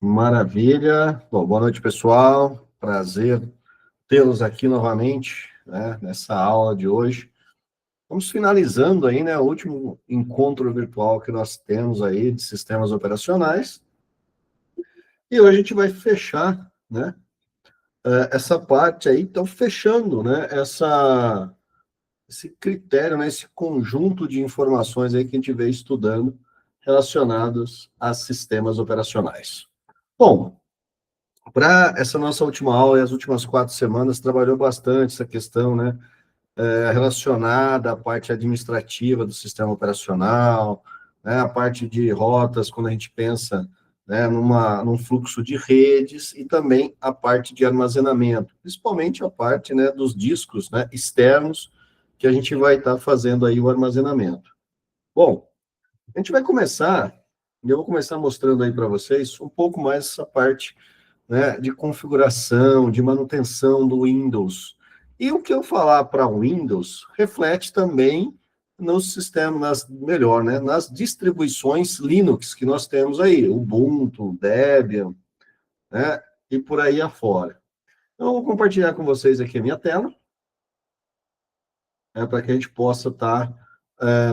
Maravilha. Bom, boa noite, pessoal. Prazer tê-los aqui novamente, né, nessa aula de hoje. Vamos finalizando aí, né, o último encontro virtual que nós temos aí de sistemas operacionais. E hoje a gente vai fechar, né, essa parte aí, então fechando, né, esse critério, né, esse conjunto de informações aí que a gente vem estudando relacionados a sistemas operacionais. Bom, para essa nossa última aula e as últimas 4 semanas, trabalhou bastante essa questão, né, relacionada à parte administrativa do sistema operacional, né, a parte de rotas, quando a gente pensa, né, num fluxo de redes, e também a parte de armazenamento, principalmente a parte, né, dos discos, né, externos, que a gente vai estar fazendo aí o armazenamento. Bom, a gente vai começar, e eu vou começar mostrando aí para vocês um pouco mais essa parte, né, de configuração, de manutenção do Windows. E o que eu falar para o Windows reflete também nos sistemas, melhor, né, nas distribuições Linux que nós temos aí, Ubuntu, Debian, né, e por aí afora. Então, eu vou compartilhar com vocês aqui a minha tela, para que a gente possa estar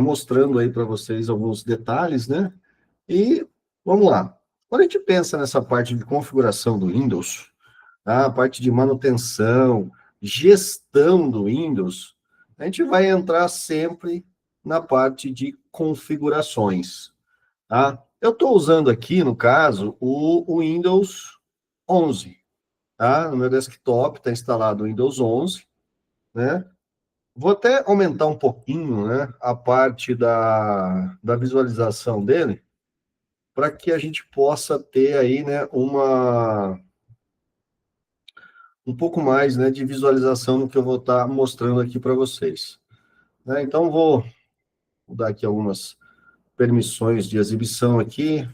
mostrando aí para vocês alguns detalhes, né, e vamos lá. Quando a gente pensa nessa parte de configuração do Windows, tá? A parte de manutenção, gestão do Windows, a gente vai entrar sempre na parte de configurações. Tá? Eu estou usando aqui, no caso, o Windows 11. Tá? No meu desktop está instalado o Windows 11. Né? Vou até aumentar um pouquinho, né, a parte da visualização dele, para que a gente possa ter aí, né, um pouco mais, né, de visualização no que eu vou estar mostrando aqui para vocês. Né? Então, vou dar aqui algumas permissões de exibição aqui,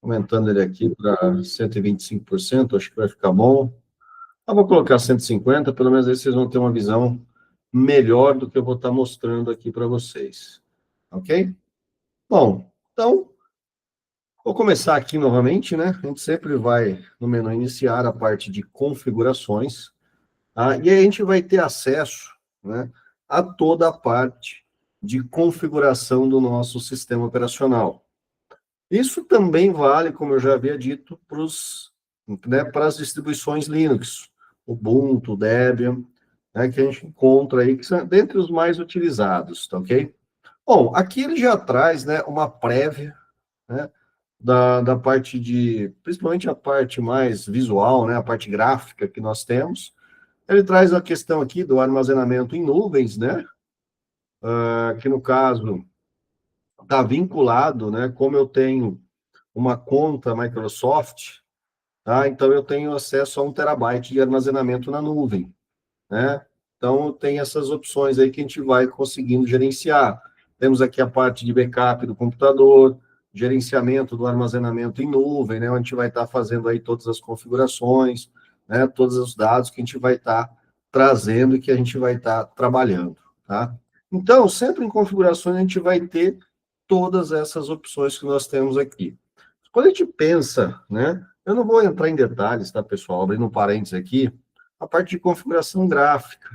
aumentando ele aqui para 125%, acho que vai ficar bom. Eu vou colocar 150, pelo menos aí vocês vão ter uma visão melhor do que eu vou estar mostrando aqui para vocês. Ok? Bom, então, vou começar aqui novamente, né? A gente sempre vai no menu iniciar a parte de configurações, tá? E aí a gente vai ter acesso, né, a toda a parte de configuração do nosso sistema operacional. Isso também vale, como eu já havia dito, para as distribuições Linux, Ubuntu, Debian, né, que a gente encontra aí, que são dentre os mais utilizados, tá ok? Bom, aqui ele já traz, né, uma prévia, né, da parte principalmente a parte mais visual, né, a parte gráfica que nós temos. Ele traz a questão aqui do armazenamento em nuvens, né, que no caso está vinculado, né, como eu tenho uma conta Microsoft, tá, então eu tenho acesso a 1 TB de armazenamento na nuvem, né, então tem essas opções aí que a gente vai conseguindo gerenciar. Temos aqui a parte de backup do computador, gerenciamento do armazenamento em nuvem, né, onde a gente vai estar fazendo aí todas as configurações, né, todos os dados que a gente vai estar trazendo e que a gente vai estar trabalhando, tá? Então, sempre em configurações a gente vai ter todas essas opções que nós temos aqui. Quando a gente pensa, né, eu não vou entrar em detalhes, tá, pessoal, abrindo um parênteses aqui, a parte de configuração gráfica,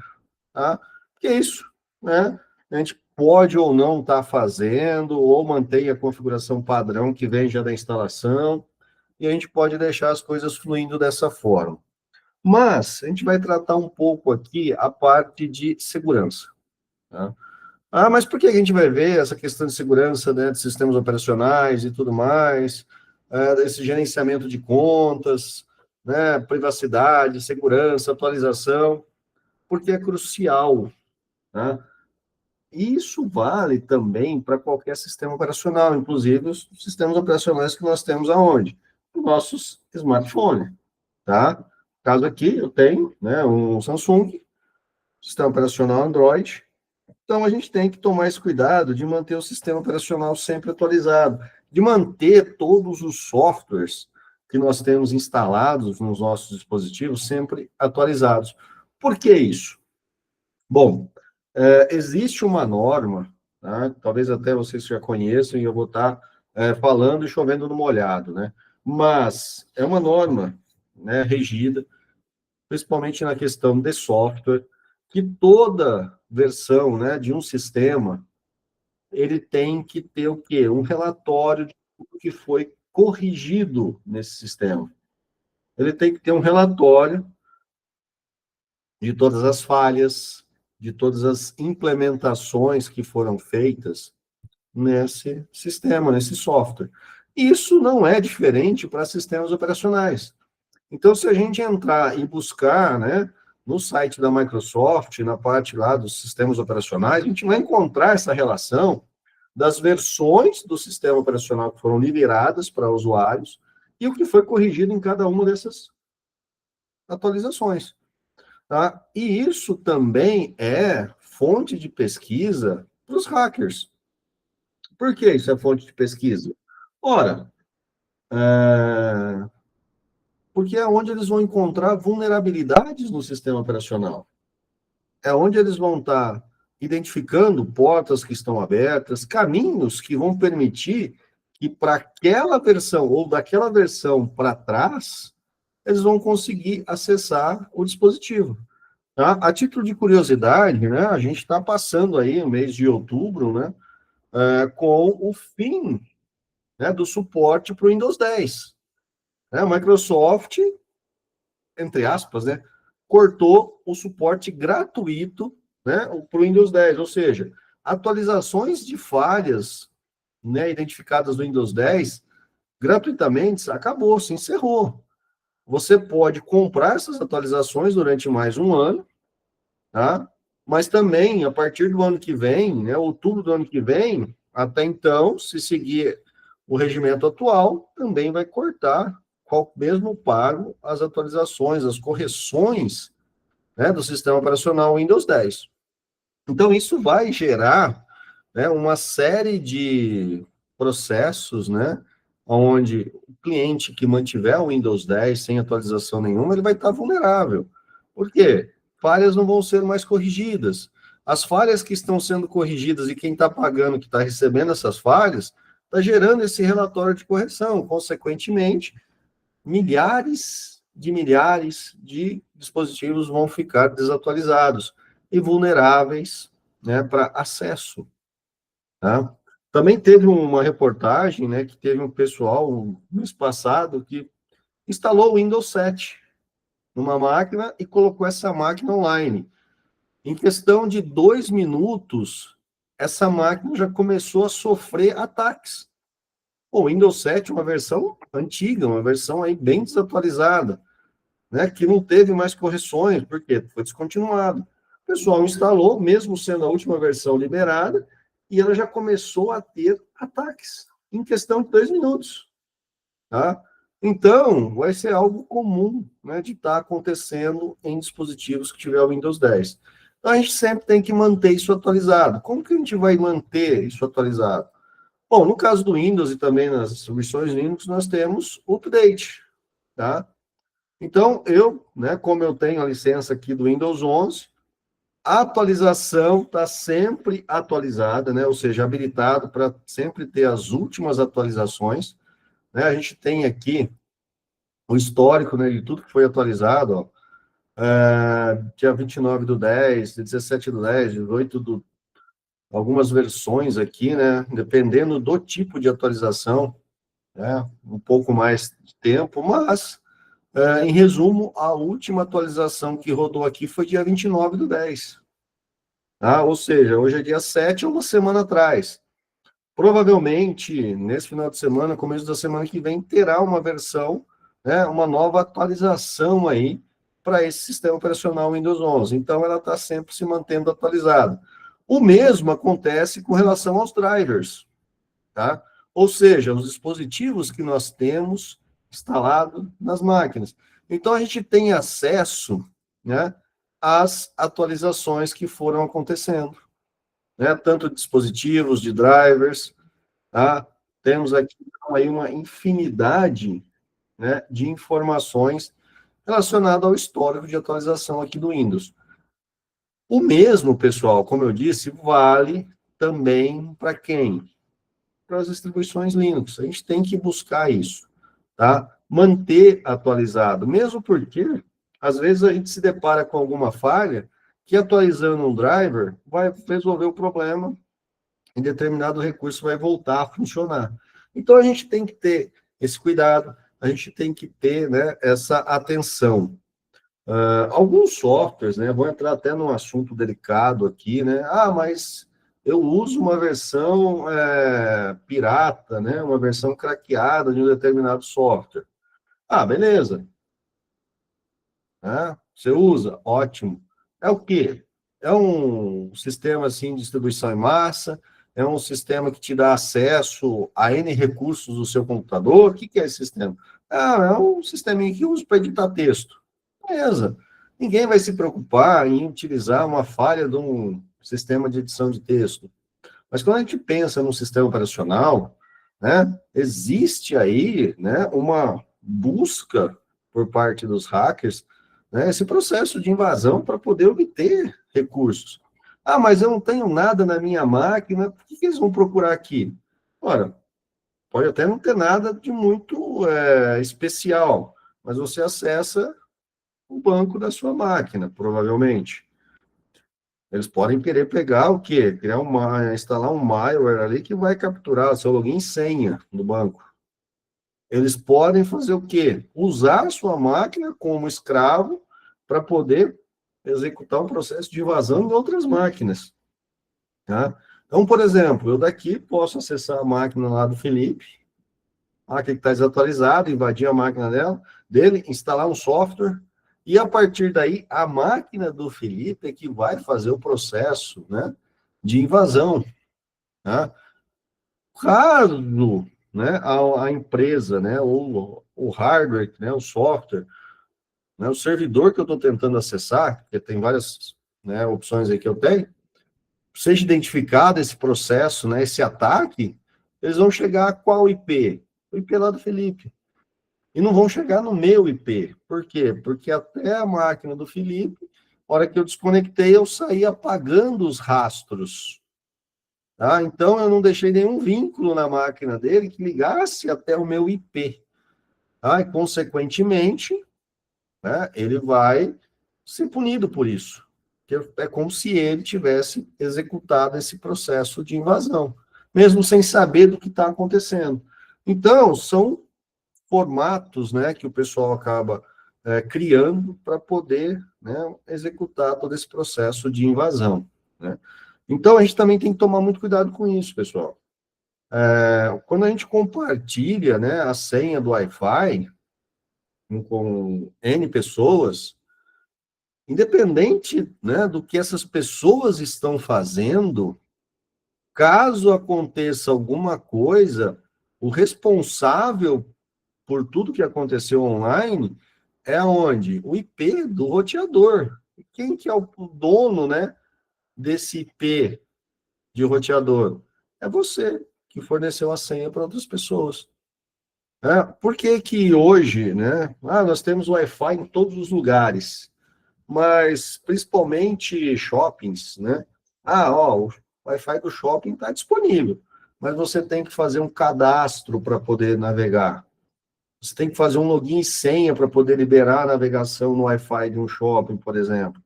tá? Que é isso, né? A gente pode ou não estar fazendo, ou mantém a configuração padrão que vem já da instalação, e a gente pode deixar as coisas fluindo dessa forma. Mas a gente vai tratar um pouco aqui a parte de segurança, tá? Ah, mas por que a gente vai ver essa questão de segurança, né, de sistemas operacionais e tudo mais, esse gerenciamento de contas, né, privacidade, segurança, atualização, porque é crucial, tá? Isso vale também para qualquer sistema operacional, inclusive os sistemas operacionais que nós temos aonde? Nos nossos smartphones, tá? No caso aqui, eu tenho, né, um Samsung, sistema operacional Android. Então, a gente tem que tomar esse cuidado de manter o sistema operacional sempre atualizado, de manter todos os softwares que nós temos instalados nos nossos dispositivos sempre atualizados. Por que isso? Bom, existe uma norma, tá? Talvez até vocês já conheçam, e eu vou estar falando e chovendo no molhado, né? mas é uma norma, né, regida, principalmente na questão de software, que toda versão, né, de um sistema, ele tem que ter o quê? Um relatório de tudo que foi corrigido nesse sistema. Ele tem que ter um relatório de todas as falhas, de todas as implementações que foram feitas nesse sistema, nesse software. Isso não é diferente para sistemas operacionais. Então, se a gente entrar e buscar, né, no site da Microsoft, na parte lá dos sistemas operacionais, a gente vai encontrar essa relação das versões do sistema operacional que foram liberadas para usuários e o que foi corrigido em cada uma dessas atualizações. Tá? E isso também é fonte de pesquisa para os hackers. Por que isso é fonte de pesquisa? Ora, porque é onde eles vão encontrar vulnerabilidades no sistema operacional. É onde eles vão estar identificando portas que estão abertas, caminhos que vão permitir que para aquela versão ou daquela versão para trás, eles vão conseguir acessar o dispositivo. Tá? A título de curiosidade, né, a gente está passando aí o mês de outubro, né, com o fim, né, do suporte para o Windows 10. Né? A Microsoft, entre aspas, né, cortou o suporte gratuito, né, para o Windows 10, ou seja, atualizações de falhas, né, identificadas no Windows 10 gratuitamente, acabou, se encerrou. Você pode comprar essas atualizações durante mais um ano, tá? Mas também, a partir do ano que vem, né, outubro do ano que vem, até então, se seguir o regimento atual, também vai cortar mesmo pago as atualizações, as correções, né, do sistema operacional Windows 10. Então, isso vai gerar, né, uma série de processos, né, onde o cliente que mantiver o Windows 10 sem atualização nenhuma, ele vai estar vulnerável. Por quê? Falhas não vão ser mais corrigidas. As falhas que estão sendo corrigidas e quem está pagando, que está recebendo essas falhas, está gerando esse relatório de correção. Consequentemente, milhares de dispositivos vão ficar desatualizados e vulneráveis, né, para acesso. Tá? Também teve uma reportagem, né, que teve um pessoal, no mês passado, que instalou o Windows 7 numa máquina e colocou essa máquina online. Em questão de 2 minutos, essa máquina já começou a sofrer ataques. O Windows 7 é uma versão antiga, uma versão aí bem desatualizada, né, que não teve mais correções, porque foi descontinuado. O pessoal instalou, mesmo sendo a última versão liberada, e ela já começou a ter ataques em questão de 2 minutos. Tá? Então, vai ser algo comum, né, de estar acontecendo em dispositivos que tiver o Windows 10. Então, a gente sempre tem que manter isso atualizado. Como que a gente vai manter isso atualizado? Bom, no caso do Windows e também nas distribuições Linux, nós temos o update, tá? Então, né, como eu tenho a licença aqui do Windows 11, a atualização está sempre atualizada, né? Ou seja, habilitado para sempre ter as últimas atualizações. Né? A gente tem aqui o histórico, né, de tudo que foi atualizado, ó. Dia 29/10, 17/10, 18 algumas versões aqui, né? Dependendo do tipo de atualização, né? Um pouco mais de tempo, mas em resumo, a última atualização que rodou aqui foi dia 29/10. Tá? Ou seja, hoje é dia 7, uma semana atrás. Provavelmente, nesse final de semana, começo da semana que vem, terá uma versão, né, uma nova atualização aí para esse sistema operacional Windows 11. Então, ela está sempre se mantendo atualizada. O mesmo acontece com relação aos drivers, tá? Ou seja, os dispositivos que nós temos instalado nas máquinas. Então, a gente tem acesso, né, às atualizações que foram acontecendo, né, tanto de dispositivos, de drivers, tá? Temos aqui então, aí uma infinidade, né, de informações relacionadas ao histórico de atualização aqui do Windows. O mesmo, pessoal, como eu disse, vale também para quem? Para as distribuições Linux. A gente tem que buscar isso. tá? Manter atualizado, mesmo porque, às vezes, a gente se depara com alguma falha que, atualizando um driver, vai resolver o problema em determinado recurso vai voltar a funcionar. Então, a gente tem que ter esse cuidado, a gente tem que ter, né, essa atenção. Alguns softwares, né, vou entrar até num assunto delicado aqui, né, mas eu uso uma versão pirata, né, uma versão craqueada de um determinado software. Beleza, né? Você usa? Ótimo. É o quê? É um sistema assim, de distribuição em massa, é um sistema que te dá acesso a N recursos do seu computador. O que que é esse sistema? É um sisteminha que usa para editar texto. Beleza. Ninguém vai se preocupar em utilizar uma falha de um sistema de edição de texto. Mas quando a gente pensa no sistema operacional, né, existe aí, né, uma busca por parte dos hackers, né, esse processo de invasão para poder obter recursos. Mas eu não tenho nada na minha máquina, por que eles vão procurar aqui? Ora, pode até não ter nada de muito especial, mas você acessa o banco da sua máquina, provavelmente. Eles podem querer pegar o quê? Instalar um malware ali que vai capturar o seu login e senha no banco. Eles podem fazer o quê? Usar a sua máquina como escravo para poder executar um processo de invasão em outras máquinas. Tá? Então, por exemplo, eu daqui posso acessar a máquina lá do Felipe, que está desatualizado, invadir a máquina dele, instalar um software, e a partir daí, a máquina do Felipe é que vai fazer o processo, né, de invasão. Tá? Caso, né, a empresa, né, ou o hardware, né, o software, né, o servidor que eu estou tentando acessar, porque tem várias, né, opções aí que eu tenho, seja identificado esse processo, né, esse ataque, eles vão chegar a qual IP? O IP lá do Felipe. E não vão chegar no meu IP. Por quê? Porque até a máquina do Felipe, na hora que eu desconectei, eu saí apagando os rastros. Tá? Então, eu não deixei nenhum vínculo na máquina dele que ligasse até o meu IP. Tá? E, consequentemente, né, ele vai ser punido por isso. É como se ele tivesse executado esse processo de invasão, mesmo sem saber do que está acontecendo. Então, são formatos, né, que o pessoal acaba criando para poder, né, executar todo esse processo de invasão, né? Então, a gente também tem que tomar muito cuidado com isso, pessoal. Quando a gente compartilha, né, a senha do Wi-Fi com N pessoas, independente, né, do que essas pessoas estão fazendo, caso aconteça alguma coisa, o responsável por tudo que aconteceu online é onde? O IP do roteador. Quem que é o dono, né, desse IP de roteador? É você que forneceu a senha para outras pessoas. Por que que hoje, né? Nós temos Wi-Fi em todos os lugares, mas principalmente shoppings, né? O Wi-Fi do shopping está disponível, mas você tem que fazer um cadastro para poder navegar. Você tem que fazer um login e senha para poder liberar a navegação no Wi-Fi de um shopping, por exemplo.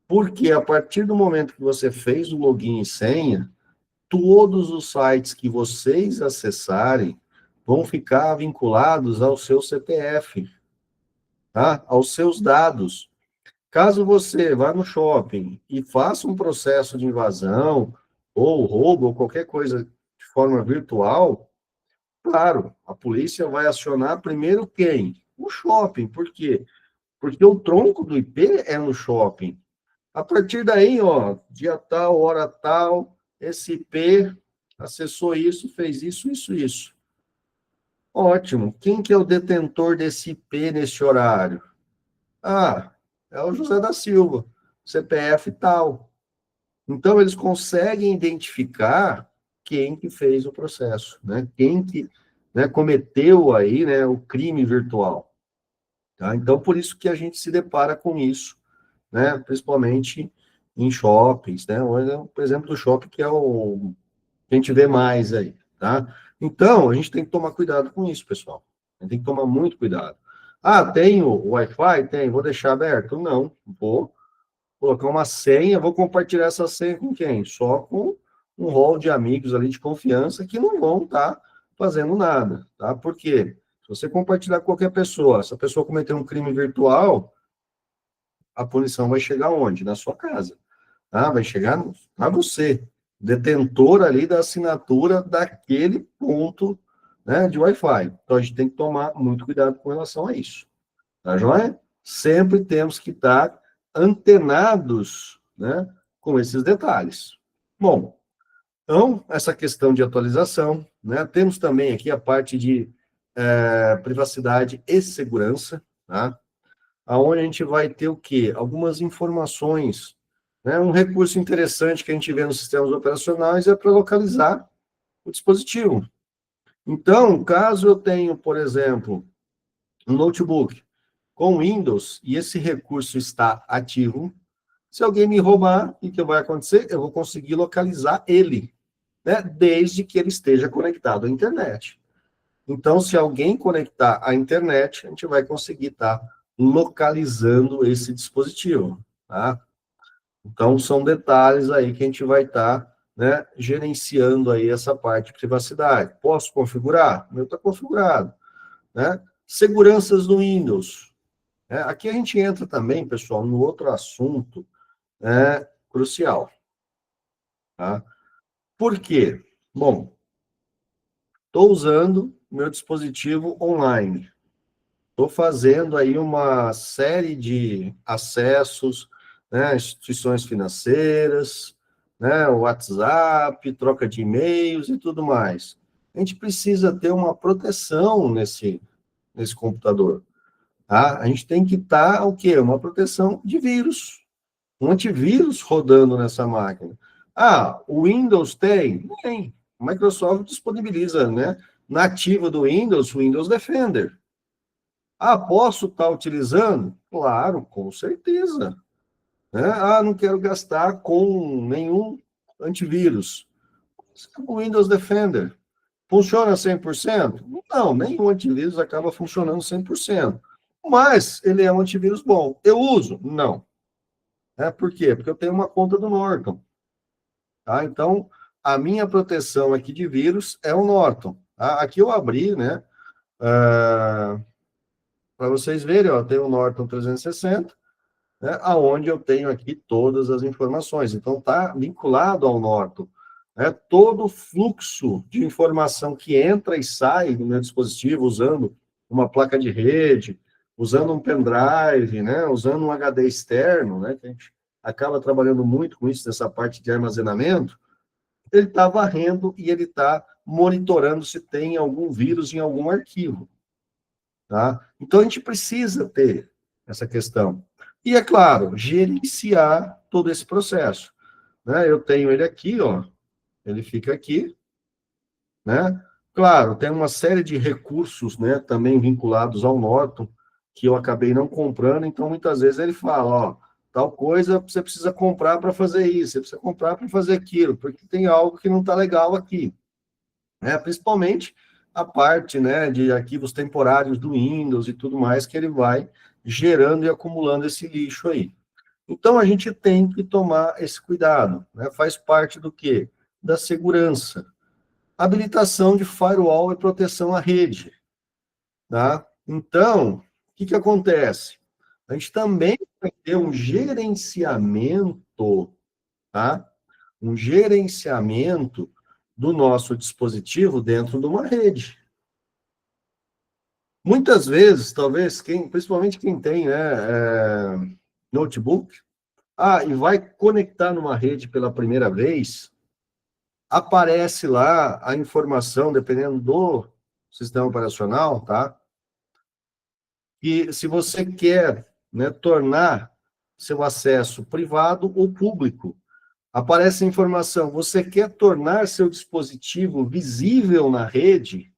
Porque a partir do momento que você fez o login e senha, todos os sites que vocês acessarem vão ficar vinculados ao seu CPF, tá? Aos seus dados. Caso você vá no shopping e faça um processo de invasão, ou roubo, ou qualquer coisa de forma virtual, claro, a polícia vai acionar primeiro quem? O shopping. Por quê? Porque o tronco do IP é no shopping. A partir daí, dia tal, hora tal, esse IP acessou isso, fez isso, isso, isso. Ótimo. Quem que é o detentor desse IP nesse horário? É o José da Silva, CPF tal. Então, eles conseguem identificar quem que fez o processo, né? Quem que, né, cometeu aí, né, o crime virtual. Tá? Então, por isso que a gente se depara com isso, né? Principalmente em shoppings, né? Por exemplo, do shopping que é o que a gente vê mais aí, tá? Então, a gente tem que tomar cuidado com isso, pessoal. Tem que tomar muito cuidado. Ah, tenho o Wi-Fi? Tem, vou deixar aberto? Não, vou colocar uma senha, vou compartilhar essa senha com quem? Só com um rol de amigos ali de confiança que não vão estar fazendo nada, tá? Por quê? Se você compartilhar com qualquer pessoa, se a pessoa cometer um crime virtual, a punição vai chegar onde? Na sua casa, tá? Vai chegar a você, detentor ali da assinatura daquele ponto, né, de Wi-Fi. Então, a gente tem que tomar muito cuidado com relação a isso, tá joia? Sempre temos que estar antenados, né, com esses detalhes. Bom, então, essa questão de atualização, né, temos também aqui a parte de privacidade e segurança, tá? Aonde a gente vai ter o quê? Algumas informações, né? Um recurso interessante que a gente vê nos sistemas operacionais é para localizar o dispositivo. Então, caso eu tenha, por exemplo, um notebook com Windows e esse recurso está ativo, se alguém me roubar, o que vai acontecer? Eu vou conseguir localizar ele, né? Desde que ele esteja conectado à internet. Então, se alguém conectar à internet, a gente vai conseguir estar localizando esse dispositivo, tá? Então, são detalhes aí que a gente vai estar, né, gerenciando aí essa parte de privacidade. Posso configurar? O meu está configurado, né? Seguranças do Windows. Aqui a gente entra também, pessoal, no outro assunto crucial, tá? Por quê? Bom, estou usando meu dispositivo online. Estou fazendo aí uma série de acessos, né, instituições financeiras, né, WhatsApp, troca de e-mails e tudo mais. A gente precisa ter uma proteção nesse computador, tá? A gente tem que estar, o quê? Uma proteção de vírus, um antivírus rodando nessa máquina. Ah, o Windows tem? Tem. A Microsoft disponibiliza, né, nativa do Windows, o Windows Defender. Ah, posso estar utilizando? Claro, com certeza. Né? Ah, não quero gastar com nenhum antivírus. O Windows Defender funciona 100%? Não, nenhum antivírus acaba funcionando 100%. Mas ele é um antivírus bom. Eu uso? Não. Por quê? Porque eu tenho uma conta do Norton. Tá? Então, a minha proteção aqui de vírus é o Norton. Tá? Aqui eu abri, né? Para vocês verem, ó, tem o Norton 360, né, aonde eu tenho aqui todas as informações. Então, está vinculado ao Norton. Né, todo o fluxo de informação que entra e sai do meu dispositivo, usando uma placa de rede, usando um pendrive, né, usando um HD externo, né, que a gente acaba trabalhando muito com isso, nessa parte de armazenamento, ele está varrendo e ele está monitorando se tem algum vírus em algum arquivo. Tá? Então, a gente precisa ter essa questão. E, é claro, gerenciar todo esse processo. Né? Eu tenho ele aqui, ó, ele fica aqui, né? Claro, tem uma série de recursos, né, também vinculados ao Norton, que eu acabei não comprando, então, muitas vezes ele fala, ó, tal coisa você precisa comprar para fazer isso, você precisa comprar para fazer aquilo, porque tem algo que não está legal aqui. Né? Principalmente a parte, né, de arquivos temporários do Windows e tudo mais, que ele vai gerando e acumulando esse lixo aí. Então, a gente tem que tomar esse cuidado, né? Faz parte do quê? Da segurança. Habilitação de firewall e proteção à rede, tá? Então, o que acontece? A gente também vai ter um gerenciamento, tá? Um gerenciamento do nosso dispositivo dentro de uma rede. Muitas vezes, talvez, principalmente quem tem, né, notebook, e vai conectar numa rede pela primeira vez, aparece lá a informação, dependendo do sistema operacional, tá? E se você quer, né, tornar seu acesso privado ou público, aparece a informação, você quer tornar seu dispositivo visível na rede?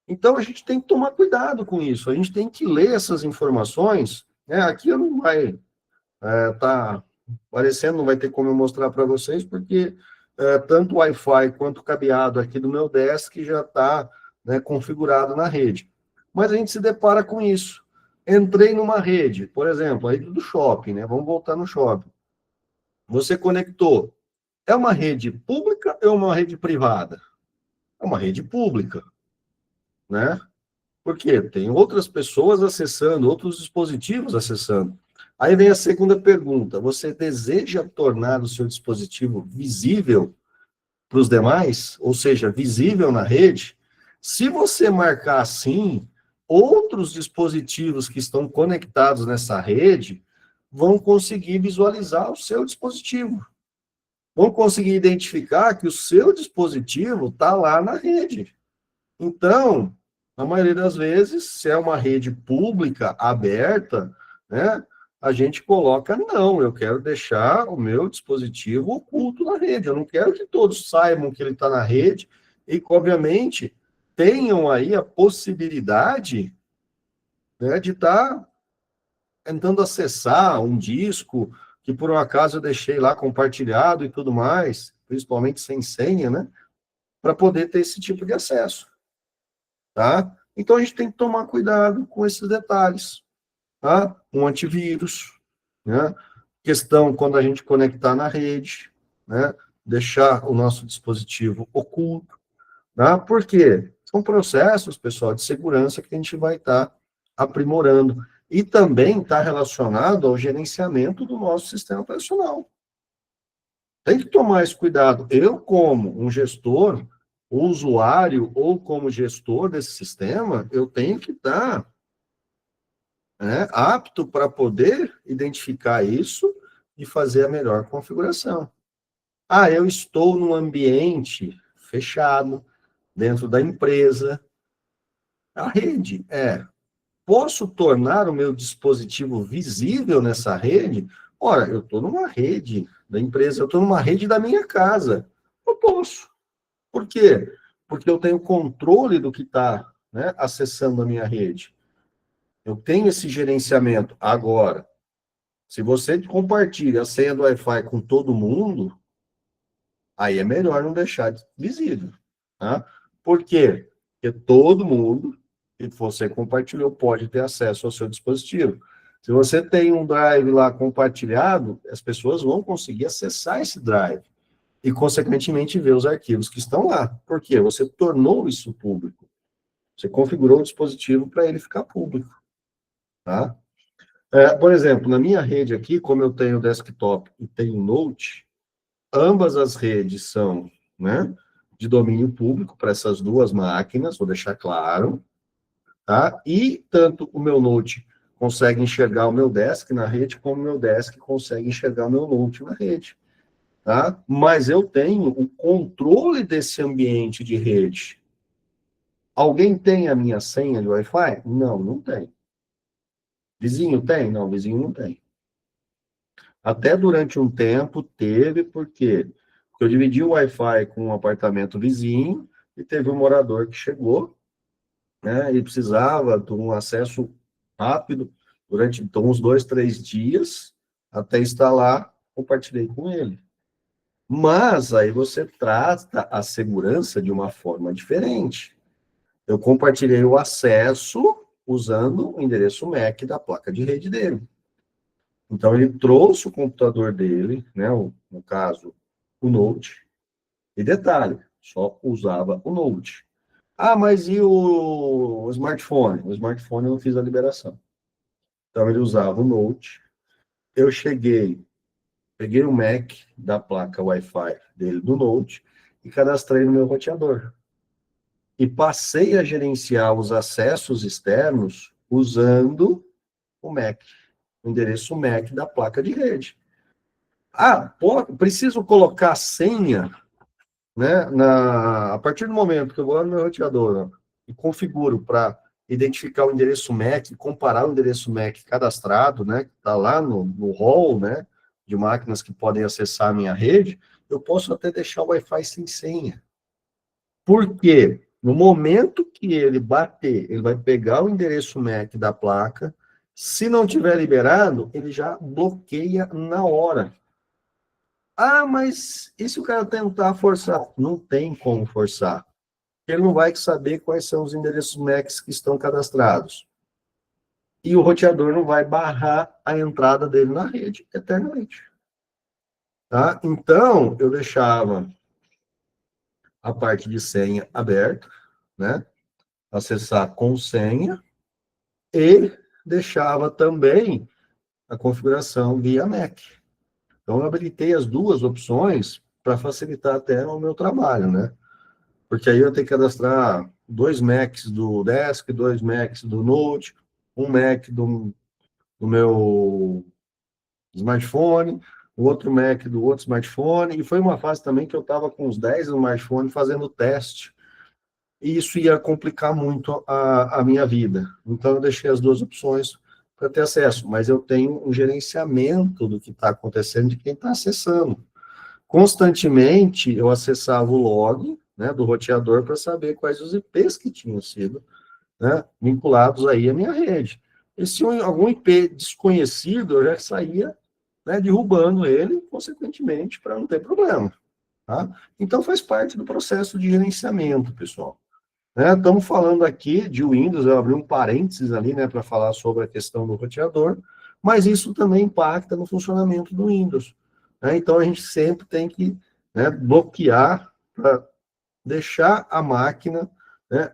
Então, a gente tem que tomar cuidado com isso, a gente tem que ler essas informações, né? Aqui não vai tá aparecendo, não vai ter como eu mostrar para vocês, porque tanto o Wi-Fi quanto o cabeado aqui do meu desk já está, né, configurado na rede. Mas a gente se depara com isso. Entrei numa rede, por exemplo, a rede do shopping, né? Vamos voltar no shopping. Você conectou. É uma rede pública ou é uma rede privada? É uma rede pública, né? Porque tem outras pessoas acessando, outros dispositivos acessando. Aí vem a segunda pergunta: você deseja tornar o seu dispositivo visível para os demais, ou seja, visível na rede? Se você marcar assim, outros dispositivos que estão conectados nessa rede vão conseguir visualizar o seu dispositivo. Vão conseguir identificar que o seu dispositivo está lá na rede. Então, na maioria das vezes, se é uma rede pública, aberta, né, a gente coloca, não, eu quero deixar o meu dispositivo oculto na rede, eu não quero que todos saibam que ele está na rede e, obviamente, tenham aí a possibilidade, né, de estar tentando acessar um disco que, por um acaso, eu deixei lá compartilhado e tudo mais, principalmente sem senha, né, para poder ter esse tipo de acesso. Tá? Então a gente tem que tomar cuidado com esses detalhes, tá? Um antivírus, né? Questão quando a gente conectar na rede, né? Deixar o nosso dispositivo oculto, tá? Por quê? São processos, pessoal, de segurança que a gente vai estar aprimorando. E também está relacionado ao gerenciamento do nosso sistema operacional. Tem que tomar esse cuidado. Eu, como um gestor, usuário ou como gestor desse sistema, eu tenho que estar, né, apto para poder identificar isso e fazer a melhor configuração. Ah, eu estou num ambiente fechado, dentro da empresa. A rede posso tornar o meu dispositivo visível nessa rede? Ora, eu estou numa rede da empresa, eu estou numa rede da minha casa. Eu posso. Por quê? Porque eu tenho controle do que está, né, acessando a minha rede. Eu tenho esse gerenciamento. Agora, se você compartilha a senha do Wi-Fi com todo mundo, aí é melhor não deixar visível. Tá? Por quê? Porque todo mundo que você compartilhou pode ter acesso ao seu dispositivo. Se você tem um drive lá compartilhado, as pessoas vão conseguir acessar esse drive e, consequentemente, ver os arquivos que estão lá. Por quê? Você tornou isso público. Você configurou o dispositivo para ele ficar público. Tá? Por exemplo, na minha rede aqui, como eu tenho desktop e tenho Note, ambas as redes são, né, de domínio público para essas duas máquinas, vou deixar claro. Tá? E tanto o meu Note consegue enxergar o meu desk na rede, como o meu desk consegue enxergar o meu Note na rede. Tá? Mas eu tenho o controle desse ambiente de rede. Alguém tem a minha senha de Wi-Fi? Não, não tem. Vizinho tem? Não, vizinho não tem. Até durante um tempo teve, por quê? Porque eu dividi o Wi-Fi com um apartamento vizinho e teve um morador que chegou, né, e precisava de um acesso rápido durante então, uns 2, 3 dias até instalar, compartilhei com ele. Mas aí você trata a segurança de uma forma diferente. Eu compartilhei o acesso usando o endereço MAC da placa de rede dele. Então, ele trouxe o computador dele, né, no caso, o Note, e detalhe, só usava o Note. Ah, mas e o smartphone? O smartphone eu não fiz a liberação. Então, ele usava o Note. Eu peguei o MAC da placa Wi-Fi dele do Note e cadastrei no meu roteador. E passei a gerenciar os acessos externos usando o MAC, o endereço MAC da placa de rede. Ah, preciso colocar senha, né, a partir do momento que eu vou no meu roteador, ó, e configuro para identificar o endereço MAC, comparar o endereço MAC cadastrado, né, que está lá no hall, né, de máquinas que podem acessar a minha rede, eu posso até deixar o Wi-Fi sem senha. Por quê? No momento que ele bater, ele vai pegar o endereço MAC da placa, se não tiver liberado, ele já bloqueia na hora. Ah, mas e se o cara tentar forçar? Não tem como forçar. ele não vai saber quais são os endereços MACs que estão cadastrados. E o roteador não vai barrar a entrada dele na rede eternamente. Tá? Então, eu deixava a parte de senha aberta, né? Acessar com senha, e deixava também a configuração via MAC. Então, eu habilitei as duas opções para facilitar até o meu trabalho, né? Porque aí eu tenho que cadastrar 2 Macs do Desk, 2 Macs do Note, um Mac do meu smartphone, o outro Mac do outro smartphone, e foi uma fase também que eu estava com os 10 smartphones fazendo teste, e isso ia complicar muito a minha vida. Então, eu deixei as duas opções para ter acesso, mas eu tenho um gerenciamento do que está acontecendo, de quem está acessando. Constantemente, eu acessava o log, né, do roteador para saber quais os IPs que tinham sido, né, vinculados aí à minha rede. E se algum IP desconhecido, eu já saía, né, derrubando ele, consequentemente, para não ter problema. Tá? Então, faz parte do processo de gerenciamento, pessoal. Né? Estamos falando aqui de Windows, eu abri um parênteses ali, né, para falar sobre a questão do roteador, mas isso também impacta no funcionamento do Windows. Né? Então, a gente sempre tem que, né, bloquear para deixar a máquina, né,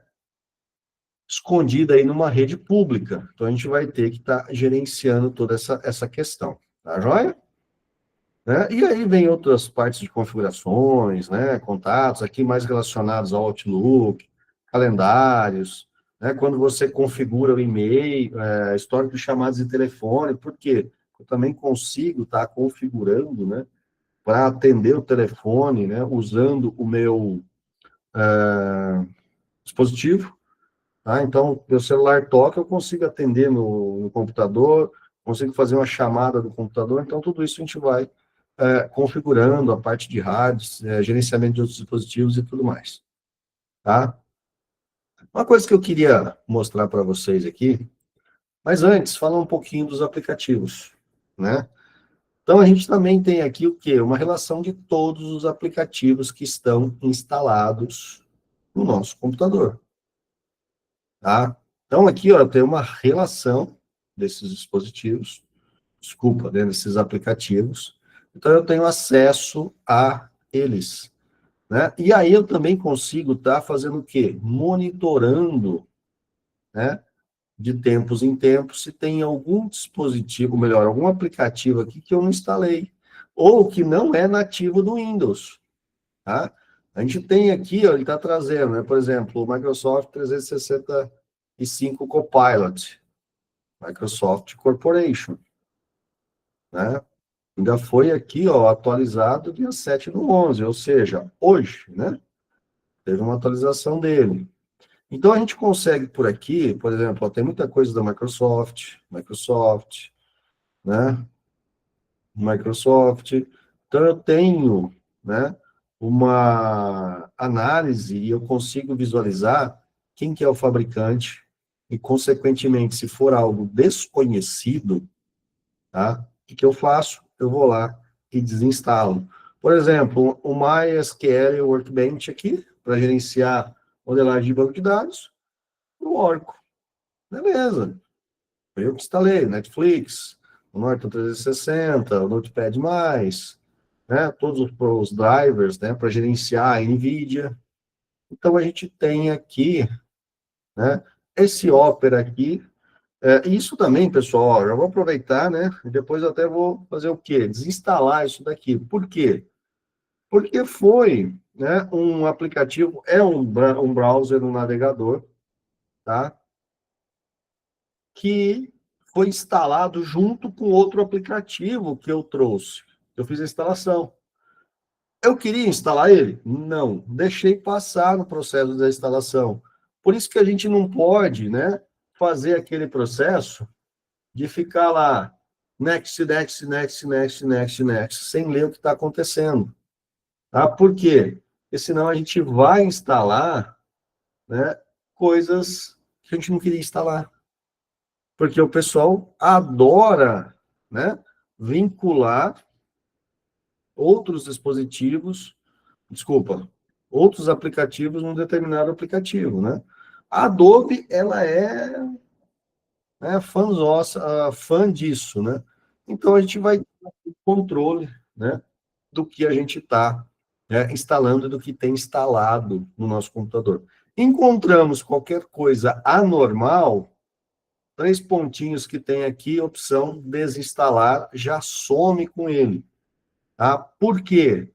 escondida aí numa rede pública. Então, a gente vai ter que estar gerenciando toda essa questão. Tá joia? Né? E aí vem outras partes de configurações, né, contatos, aqui mais relacionados ao Outlook, calendários, né, quando você configura o e-mail, histórico de chamadas de telefone, por quê? Eu também consigo estar configurando, né, para atender o telefone, né, usando o meu dispositivo, tá? Então, meu celular toca, eu consigo atender no computador, consigo fazer uma chamada do computador, então tudo isso a gente vai configurando a parte de rádios, gerenciamento de outros dispositivos e tudo mais, tá? Uma coisa que eu queria mostrar para vocês aqui, mas antes, falar um pouquinho dos aplicativos, né? Então, a gente também tem aqui o quê? Uma relação de todos os aplicativos que estão instalados no nosso computador, tá? Então, aqui, ó, tem uma relação desses dispositivos, desculpa, né, desses aplicativos. Então, eu tenho acesso a eles, né? E aí eu também consigo estar fazendo o quê? Monitorando, né, de tempos em tempos, se tem algum dispositivo, melhor, algum aplicativo aqui que eu não instalei, ou que não é nativo do Windows, tá? A gente tem aqui, ó, ele está trazendo, né, por exemplo, o Microsoft 365 Copilot, Microsoft Corporation, né? Ainda foi aqui, ó, atualizado dia 7/11, ou seja, hoje, né? Teve uma atualização dele. Então, a gente consegue por aqui, por exemplo, ó, tem muita coisa da Microsoft, né? Microsoft. Então, eu tenho, né, uma análise e eu consigo visualizar quem que é o fabricante e, consequentemente, se for algo desconhecido, tá? O que eu faço? Eu vou lá e desinstalo. Por exemplo, o MySQL Workbench aqui, para gerenciar modelagem de banco de dados, o Oracle. Beleza. Eu que instalei, Netflix, o Norton 360, o Notepad+, né, todos os drivers, né, para gerenciar a NVIDIA. Então, a gente tem aqui, né, esse Opera aqui. Isso também, pessoal, ó, já vou aproveitar, né, e depois eu até vou fazer o quê? Desinstalar isso daqui. Por quê? Porque foi, né, um aplicativo, um browser, um navegador, tá? Que foi instalado junto com outro aplicativo que eu trouxe. Eu fiz a instalação. Eu queria instalar ele? Não. Deixei passar no processo da instalação. Por isso que a gente não pode, né, fazer aquele processo de ficar lá, next, next, next, next, next, next, sem ler o que está acontecendo. Tá? Por quê? Porque senão a gente vai instalar, né, coisas que a gente não queria instalar. Porque o pessoal adora, né, vincular outros dispositivos, desculpa, outros aplicativos num determinado aplicativo, né? A Adobe, ela é fã disso, né? Então, a gente vai ter controle, né, do que a gente está instalando, do que tem instalado no nosso computador. Encontramos qualquer coisa anormal, 3 pontinhos que tem aqui, opção desinstalar, já some com ele. Tá? Por quê?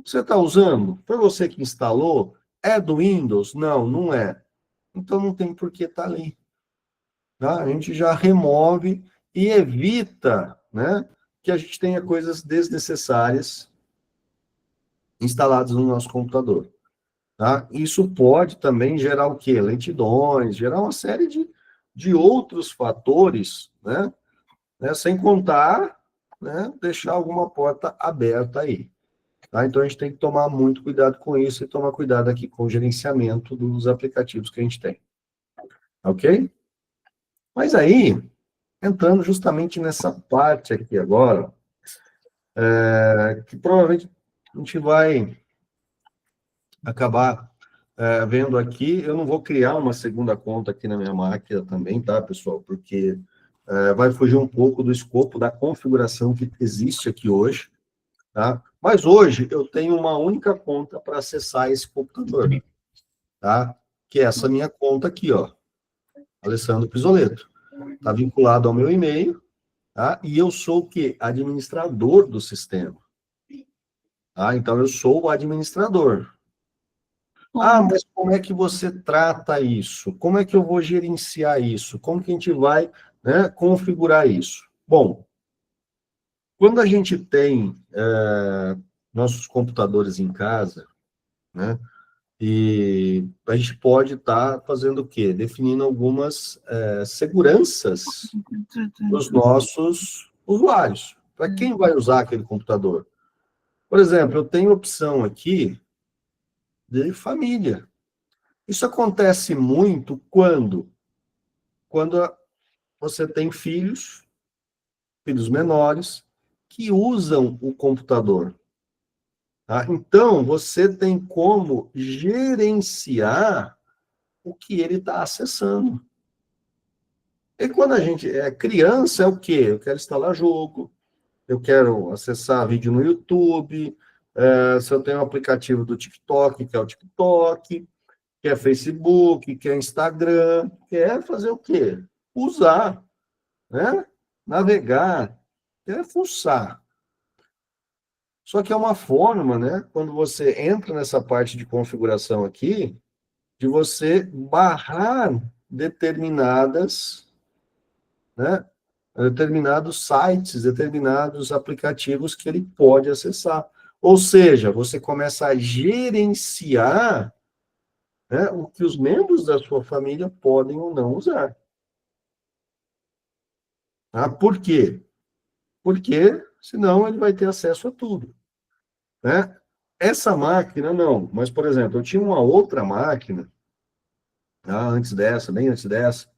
Você está usando? Foi você que instalou? É do Windows? Não, não é. Então não tem por que estar ali. Tá? A gente já remove e evita, né, que a gente tenha coisas desnecessárias instaladas no nosso computador. Tá? Isso pode também gerar o quê? Lentidões, gerar uma série de outros fatores, né, sem contar, né, deixar alguma porta aberta aí. Tá? Então, a gente tem que tomar muito cuidado com isso e tomar cuidado aqui com o gerenciamento dos aplicativos que a gente tem. Ok? Mas aí, entrando justamente nessa parte aqui agora, que provavelmente a gente vai acabar vendo aqui. Eu não vou criar uma segunda conta aqui na minha máquina também, tá, pessoal? Porque vai fugir um pouco do escopo da configuração que existe aqui hoje, tá? Mas hoje eu tenho uma única conta para acessar esse computador, tá? Que é essa minha conta aqui, ó, Alessandro Pisoleto. Está vinculado ao meu e-mail, tá? E eu sou o quê? Administrador do sistema. Tá? Então, eu sou o administrador. Ah, mas como é que você trata isso? Como é que eu vou gerenciar isso? Como que a gente vai, né, configurar isso? Bom, quando a gente tem nossos computadores em casa, né, e a gente pode estar fazendo o quê? Definindo algumas seguranças dos nossos usuários. Para quem vai usar aquele computador? Por exemplo, eu tenho opção aqui de família. Isso acontece muito quando você tem filhos menores, que usam o computador. Tá? Então, você tem como gerenciar o que ele está acessando. E quando a gente é criança, é o quê? Eu quero instalar jogo, eu quero acessar vídeo no YouTube, se eu tenho um aplicativo do TikTok, que é o TikTok, que é Facebook, que é Instagram, quer fazer o quê? Usar, né? Navegar, quer fuçar. Só que é uma forma, né? Quando você entra nessa parte de configuração aqui, de você barrar determinadas, né? Determinados sites, determinados aplicativos que ele pode acessar. Ou seja, você começa a gerenciar, né, o que os membros da sua família podem ou não usar. Ah, por quê? Porque senão ele vai ter acesso a tudo, né? Essa máquina não, mas por exemplo, eu tinha uma outra máquina, antes dessa, bem antes dessa,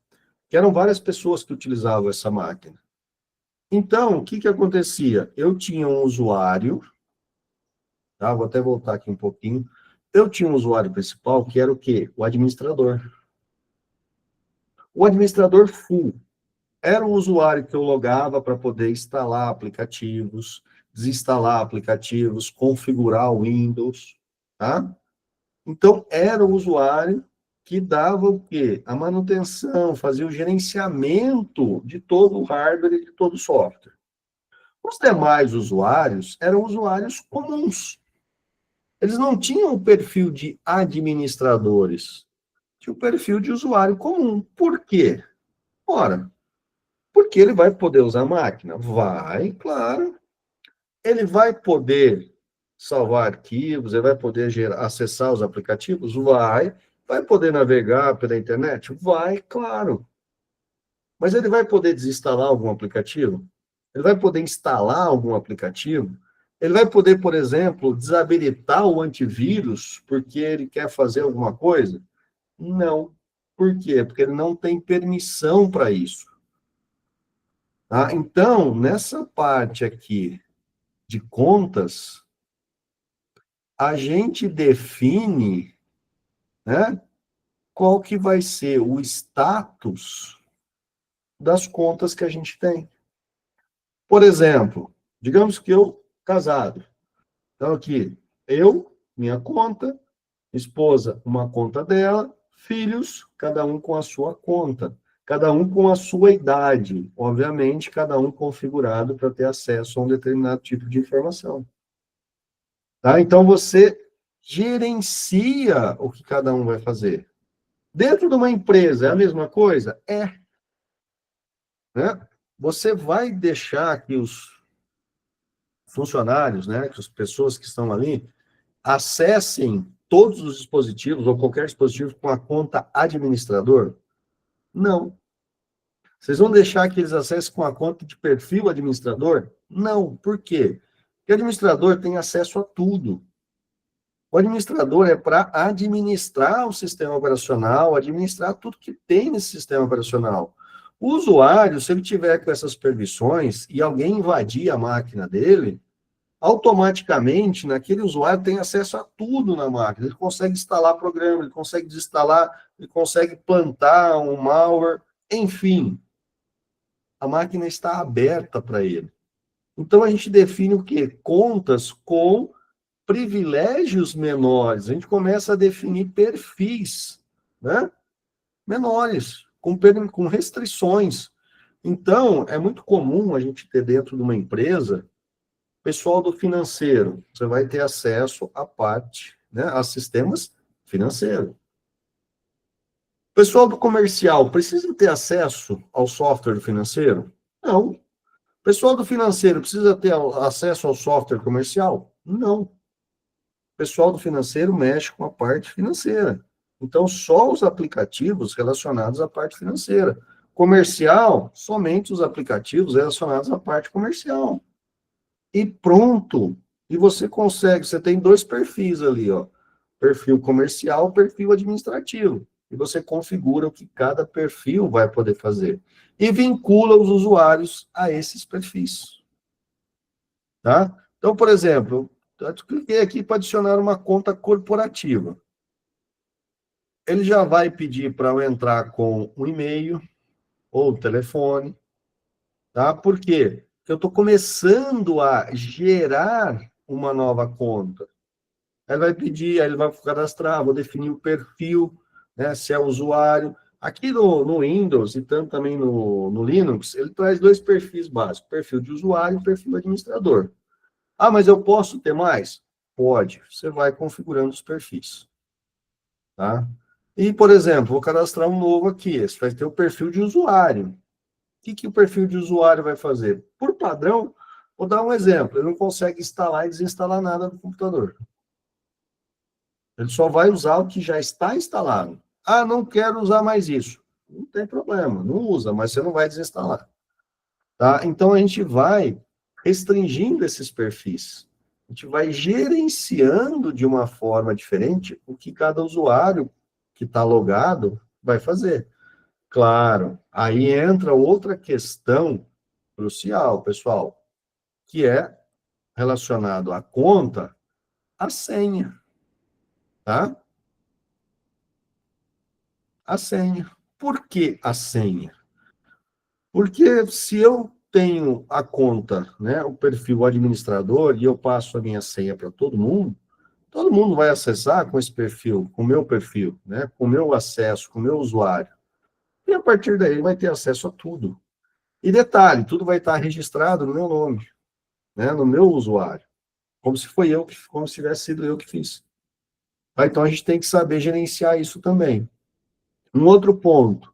que eram várias pessoas que utilizavam essa máquina. Então, o que que acontecia? Eu tinha um usuário, tá? Vou até voltar aqui um pouquinho. Eu tinha um usuário principal que era o quê? O administrador. O administrador full. Era o usuário que eu logava para poder instalar aplicativos, desinstalar aplicativos, configurar o Windows, tá? Então, era o usuário que dava o quê? A manutenção, fazia o gerenciamento de todo o hardware e de todo o software. Os demais usuários eram usuários comuns. Eles não tinham o perfil de administradores, tinha o perfil de usuário comum. Por quê? Ora, porque ele vai poder usar a máquina? Vai, claro. Ele vai poder salvar arquivos, ele vai poder acessar os aplicativos? Vai. Vai poder navegar pela internet? Vai, claro. Mas ele vai poder desinstalar algum aplicativo? Ele vai poder instalar algum aplicativo? Ele vai poder, por exemplo, desabilitar o antivírus porque ele quer fazer alguma coisa? Não. Por quê? Porque ele não tem permissão para isso. Tá? Então, nessa parte aqui de contas, a gente define, né, qual que vai ser o status das contas que a gente tem. Por exemplo, digamos que eu, casado, então aqui, eu, minha conta, esposa, uma conta dela, filhos, cada um com a sua conta, cada um com a sua idade, obviamente, cada um configurado para ter acesso a um determinado tipo de informação. Tá? Então, você gerencia o que cada um vai fazer. Dentro de uma empresa, é a mesma coisa? É. Né? Você vai deixar que os funcionários, né, que as pessoas que estão ali, acessem todos os dispositivos, ou qualquer dispositivo, com a conta administrador? Não. Vocês vão deixar que eles acessem com a conta de perfil administrador? Não. Por quê? Porque o administrador tem acesso a tudo. O administrador é para administrar o sistema operacional, administrar tudo que tem nesse sistema operacional. O usuário, se ele tiver com essas permissões e alguém invadir a máquina dele, automaticamente, naquele usuário tem acesso a tudo na máquina. Ele consegue instalar programa, ele consegue desinstalar, ele consegue plantar um malware, enfim, a máquina está aberta para ele. Então, a gente define o quê? Contas com privilégios menores. A gente começa a definir perfis, né? Menores, com restrições. Então, é muito comum a gente ter dentro de uma empresa pessoal do financeiro. Você vai ter acesso à parte, né, a sistemas financeiros. Pessoal do comercial precisa ter acesso ao software do financeiro? Não. Pessoal do financeiro precisa ter acesso ao software comercial? Não. Pessoal do financeiro mexe com a parte financeira. Então, só os aplicativos relacionados à parte financeira. Comercial, somente os aplicativos relacionados à parte comercial. E pronto. E você consegue, você tem dois perfis ali, ó. Perfil comercial, perfil administrativo. E você configura o que cada perfil vai poder fazer. E vincula os usuários a esses perfis. Tá? Então, por exemplo, eu cliquei aqui para adicionar uma conta corporativa. Ele já vai pedir para eu entrar com um e-mail ou telefone. Tá? Por quê? Porque eu estou começando a gerar uma nova conta. Aí ele vai pedir, aí ele vai cadastrar, vou definir o perfil, né, se é usuário. Aqui no Windows e tanto também no Linux, ele traz dois perfis básicos, perfil de usuário e perfil administrador. Ah, mas eu posso ter mais? Pode. Você vai configurando os perfis. Tá? E, por exemplo, vou cadastrar um novo aqui. Esse vai ter o perfil de usuário. O que o perfil de usuário vai fazer? Por padrão, vou dar um exemplo. Ele não consegue instalar e desinstalar nada do computador. Ele só vai usar o que já está instalado. Ah, não quero usar mais isso. Não tem problema, não usa, mas você não vai desinstalar. Tá? Então, a gente vai restringindo esses perfis. A gente vai gerenciando de uma forma diferente o que cada usuário que está logado vai fazer. Claro, aí entra outra questão crucial, pessoal, que é relacionado à conta, a senha, tá? A senha. Por que a senha? Porque se eu tenho a conta, né, o perfil administrador, e eu passo a minha senha para todo mundo vai acessar com esse perfil, com o meu perfil, né, com o meu acesso, com o meu usuário. E a partir daí ele vai ter acesso a tudo. E detalhe, tudo vai estar registrado no meu nome, né, no meu usuário, como se foi eu, como se tivesse sido eu que fiz. Tá? Então a gente tem que saber gerenciar isso também. Um outro ponto,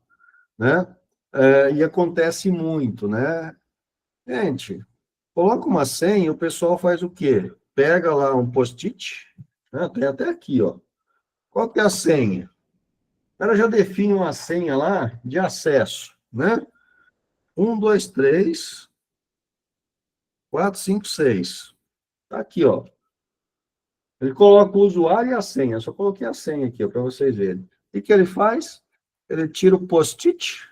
né, e acontece muito, né, gente, coloca uma senha e o pessoal faz o quê? Pega lá um post-it, né, tem até aqui, ó. Qual que é a senha? O cara já define uma senha lá de acesso, né? 1, 2, 3, 4, 5, 6. Tá aqui, ó. Ele coloca o usuário e a senha. Eu só coloquei a senha aqui, para vocês verem. O que ele faz? Ele tira o post-it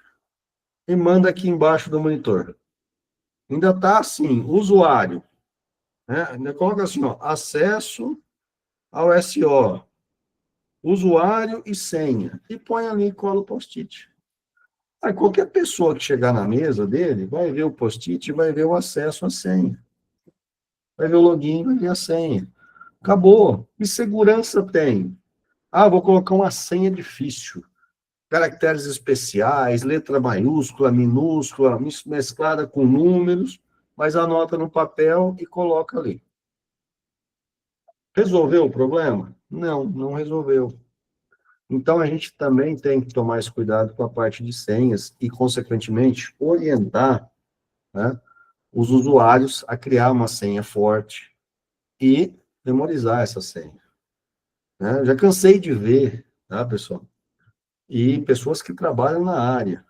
e manda aqui embaixo do monitor. Ainda tá assim, usuário. Né? Ainda coloca assim, ó, acesso AOSO, usuário e senha, e põe ali e cola o post-it. Aí qualquer pessoa que chegar na mesa dele vai ver o post-it e vai ver o acesso à senha. Vai ver o login, vai ver a senha. Acabou. E segurança tem? Ah, vou colocar uma senha difícil. Caracteres especiais, letra maiúscula, minúscula, mesclada com números, mas anota no papel e coloca ali. Resolveu o problema? Não, não resolveu. Então, a gente também tem que tomar esse cuidado com a parte de senhas e, consequentemente, orientar, né, os usuários a criar uma senha forte e memorizar essa senha. Né? Já cansei de ver, tá, pessoal? E pessoas que trabalham na área.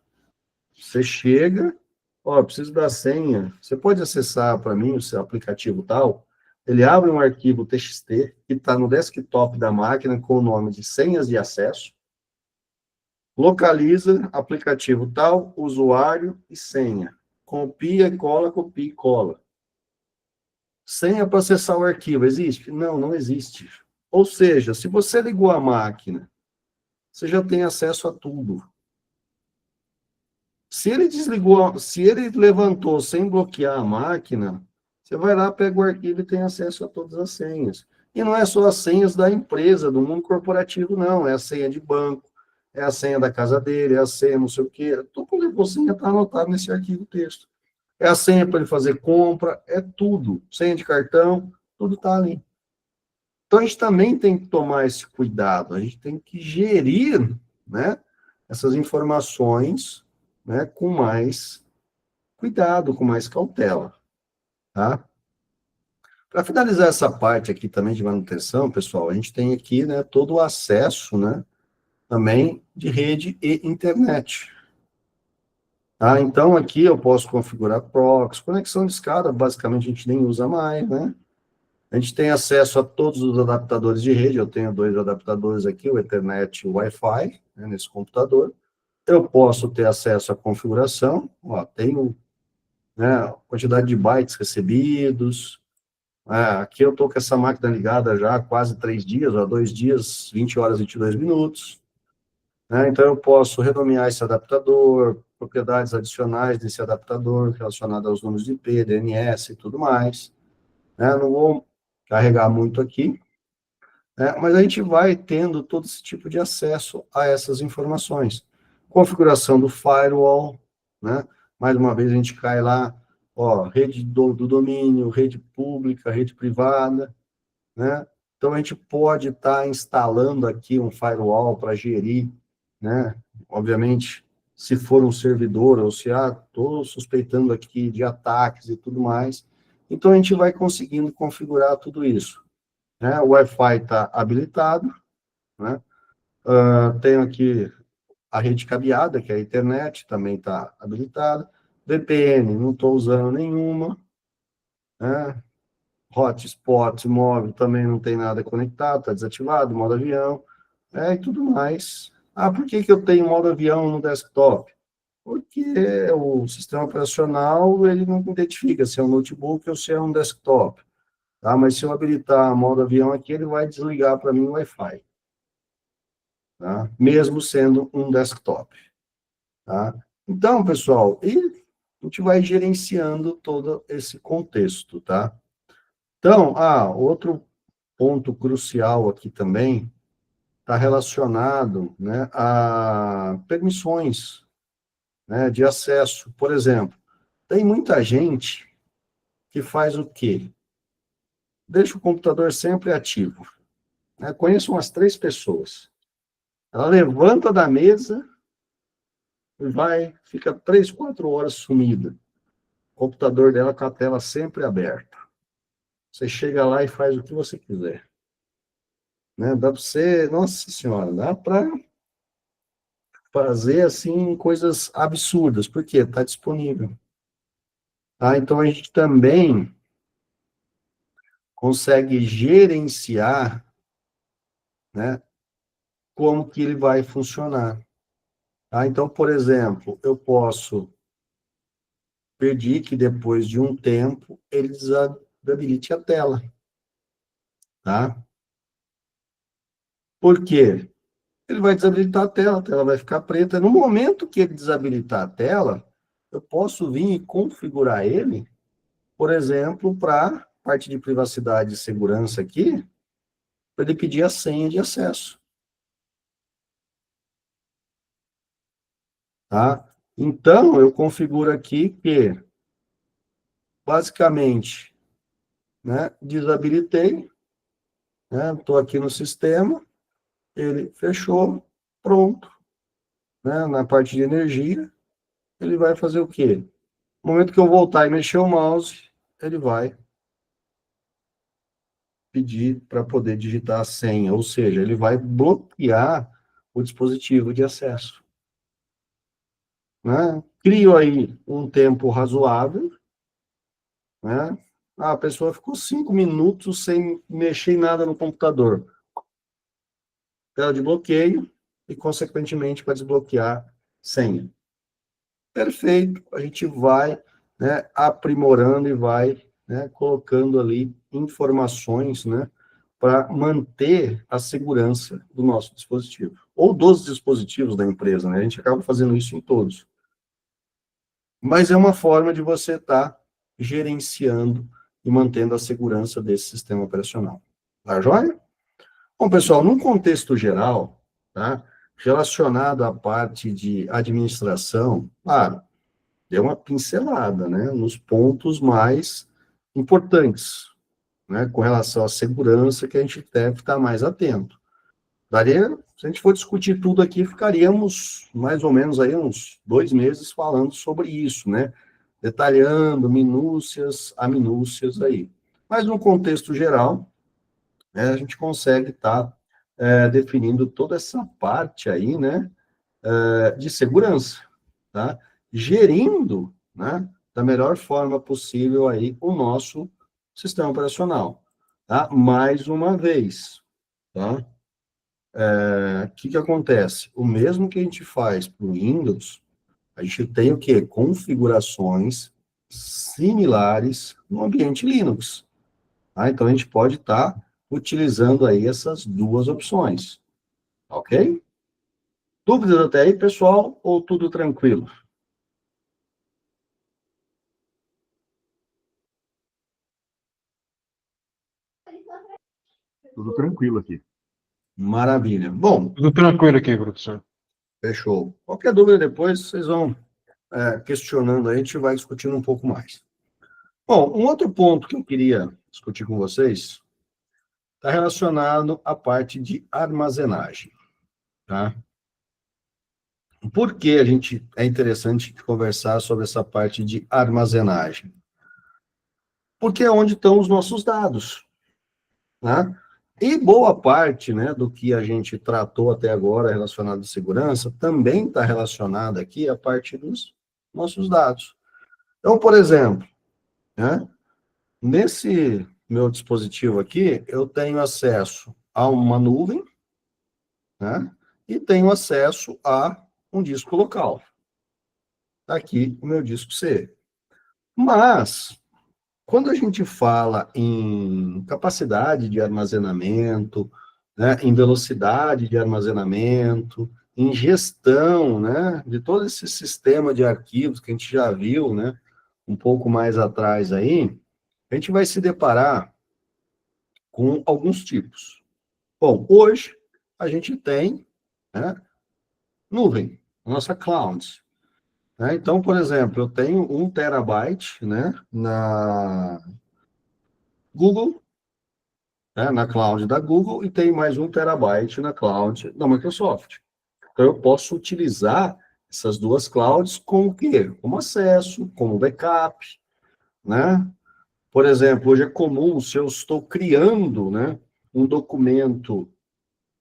Você chega, ó, preciso da senha. Você pode acessar para mim o seu aplicativo tal. Ele abre um arquivo TXT que está no desktop da máquina com o nome de senhas de acesso. Localiza aplicativo tal, usuário e senha. Copia e cola, copia e cola. Senha para acessar o arquivo, existe? Não, não existe. Ou seja, se você ligou a máquina, você já tem acesso a tudo. Se ele desligou, se ele levantou sem bloquear a máquina, você vai lá, pega o arquivo e tem acesso a todas as senhas. E não é só as senhas da empresa, do mundo corporativo, não. É a senha de banco, é a senha da casa dele, é a senha não sei o quê. Tudo que você está anotado nesse arquivo texto. É a senha para ele fazer compra, é tudo. Senha de cartão, tudo está ali. Então, a gente também tem que tomar esse cuidado, a gente tem que gerir, né, essas informações, né, com mais cuidado, com mais cautela, tá? Para finalizar essa parte aqui também de manutenção, pessoal, a gente tem aqui, né, todo o acesso, né, também de rede e internet. Tá? Então, aqui eu posso configurar proxy, conexão de escada, basicamente a gente nem usa mais, né? A gente tem acesso a todos os adaptadores de rede, eu tenho 2 adaptadores aqui, o Ethernet e o Wi-Fi, né, nesse computador. Eu posso ter acesso à configuração, ó, tenho, né, a quantidade de bytes recebidos. Aqui eu estou com essa máquina ligada já há quase 3 dias, ó, 2 dias, 20 horas e 22 minutos. Né, então eu posso renomear esse adaptador, propriedades adicionais desse adaptador relacionadas aos números de IP, DNS e tudo mais. Né, não vou carregar muito aqui, né, mas a gente vai tendo todo esse tipo de acesso a essas informações. Configuração do firewall, né? Mais uma vez a gente cai lá, ó, rede do domínio, rede pública, rede privada, né? Então a gente pode estar instalando aqui um firewall para gerir, né? Obviamente, se for um servidor ou se estou suspeitando aqui de ataques e tudo mais, então a gente vai conseguindo configurar tudo isso. Né? O Wi-Fi está habilitado, né? Tenho aqui a rede cabeada, que é a internet, também está habilitada. VPN, não estou usando nenhuma. Né? Hotspot móvel também não tem nada conectado, está desativado, modo avião, e tudo mais. Por que eu tenho modo avião no desktop? Porque o sistema operacional ele não identifica se é um notebook ou se é um desktop. Tá? Mas se eu habilitar modo avião aqui, ele vai desligar para mim o Wi-Fi. Tá? Mesmo sendo um desktop. Tá? Então, pessoal, e a gente vai gerenciando todo esse contexto, tá? Então, outro ponto crucial aqui também está relacionado, né, a permissões, né, de acesso. Por exemplo, tem muita gente que faz o quê? Deixa o computador sempre ativo. Né? Conheço umas 3 pessoas. Ela levanta da mesa e vai, fica 3, 4 horas sumida. O computador dela com a tela sempre aberta. Você chega lá e faz o que você quiser. Né? Dá para você, nossa senhora, dá para fazer assim coisas absurdas, porque está disponível. Então a gente também consegue gerenciar, né, como que ele vai funcionar. Então, por exemplo, eu posso pedir que depois de um tempo ele desabilite a tela, tá? Por quê? Ele vai desabilitar a tela vai ficar preta. No momento que ele desabilitar a tela, eu posso vir e configurar ele, por exemplo, para parte de privacidade e segurança aqui, para ele pedir a senha de acesso, tá? Então, eu configuro aqui que, basicamente, né, desabilitei, né, estou aqui no sistema, ele fechou, pronto, né, na parte de energia, ele vai fazer o quê? No momento que eu voltar e mexer o mouse, ele vai pedir para poder digitar a senha, ou seja, ele vai bloquear o dispositivo de acesso, né? Crio aí um tempo razoável, né? Ah, a pessoa ficou 5 minutos sem mexer em nada no computador. Tela de bloqueio e, consequentemente, para desbloquear senha. Perfeito, a gente vai, né, aprimorando e vai, né, colocando ali informações, né, para manter a segurança do nosso dispositivo, ou dos dispositivos da empresa, né, a gente acaba fazendo isso em todos. Mas é uma forma de você estar gerenciando e mantendo a segurança desse sistema operacional. Tá joia? Bom, pessoal, num contexto geral, tá, relacionado à parte de administração, claro, deu uma pincelada, né, nos pontos mais importantes, né, com relação à segurança que a gente deve estar mais atento. Daria, se a gente for discutir tudo aqui, ficaríamos mais ou menos aí uns 2 meses falando sobre isso, né, detalhando minúcias a minúcias aí. Mas no contexto geral, né, a gente consegue estar definindo toda essa parte aí, né, de segurança, tá? Gerindo, né, da melhor forma possível aí o nosso sistema operacional, tá? Mais uma vez, tá? O que que acontece? O mesmo que a gente faz para o Windows, a gente tem o quê? Configurações similares no ambiente Linux, tá? Então, a gente pode estar utilizando aí essas duas opções, ok? Dúvidas até aí, pessoal, ou tudo tranquilo? Tudo tranquilo aqui. Maravilha. Bom, Tudo tranquilo aqui, professor. fechou. Qualquer dúvida depois, vocês vão questionando aí, a gente vai discutindo um pouco mais. Bom, um outro ponto que eu queria discutir com vocês está relacionado à parte de armazenagem, tá? Por que a gente é interessante conversar sobre essa parte de armazenagem? Porque é onde estão os nossos dados, né? E boa parte, né, do que a gente tratou até agora relacionado à segurança também está relacionada aqui à parte dos nossos dados. Então, por exemplo, né, nesse meu dispositivo aqui, eu tenho acesso a uma nuvem, né, e tenho acesso a um disco local. Tá aqui o meu disco C. Mas, quando a gente fala em capacidade de armazenamento, né, em velocidade de armazenamento, em gestão, né, de todo esse sistema de arquivos que a gente já viu, né, um pouco mais atrás aí, a gente vai se deparar com alguns tipos. Bom, hoje a gente tem, né, nuvem, nossa cloud. Né? Então, por exemplo, eu tenho 1 TB, né, na Google, né, na cloud da Google, e tenho mais 1 TB na cloud da Microsoft. Então, eu posso utilizar essas duas clouds como o quê? Como acesso, como backup, né? Por exemplo, hoje é comum, se eu estou criando, né, um documento,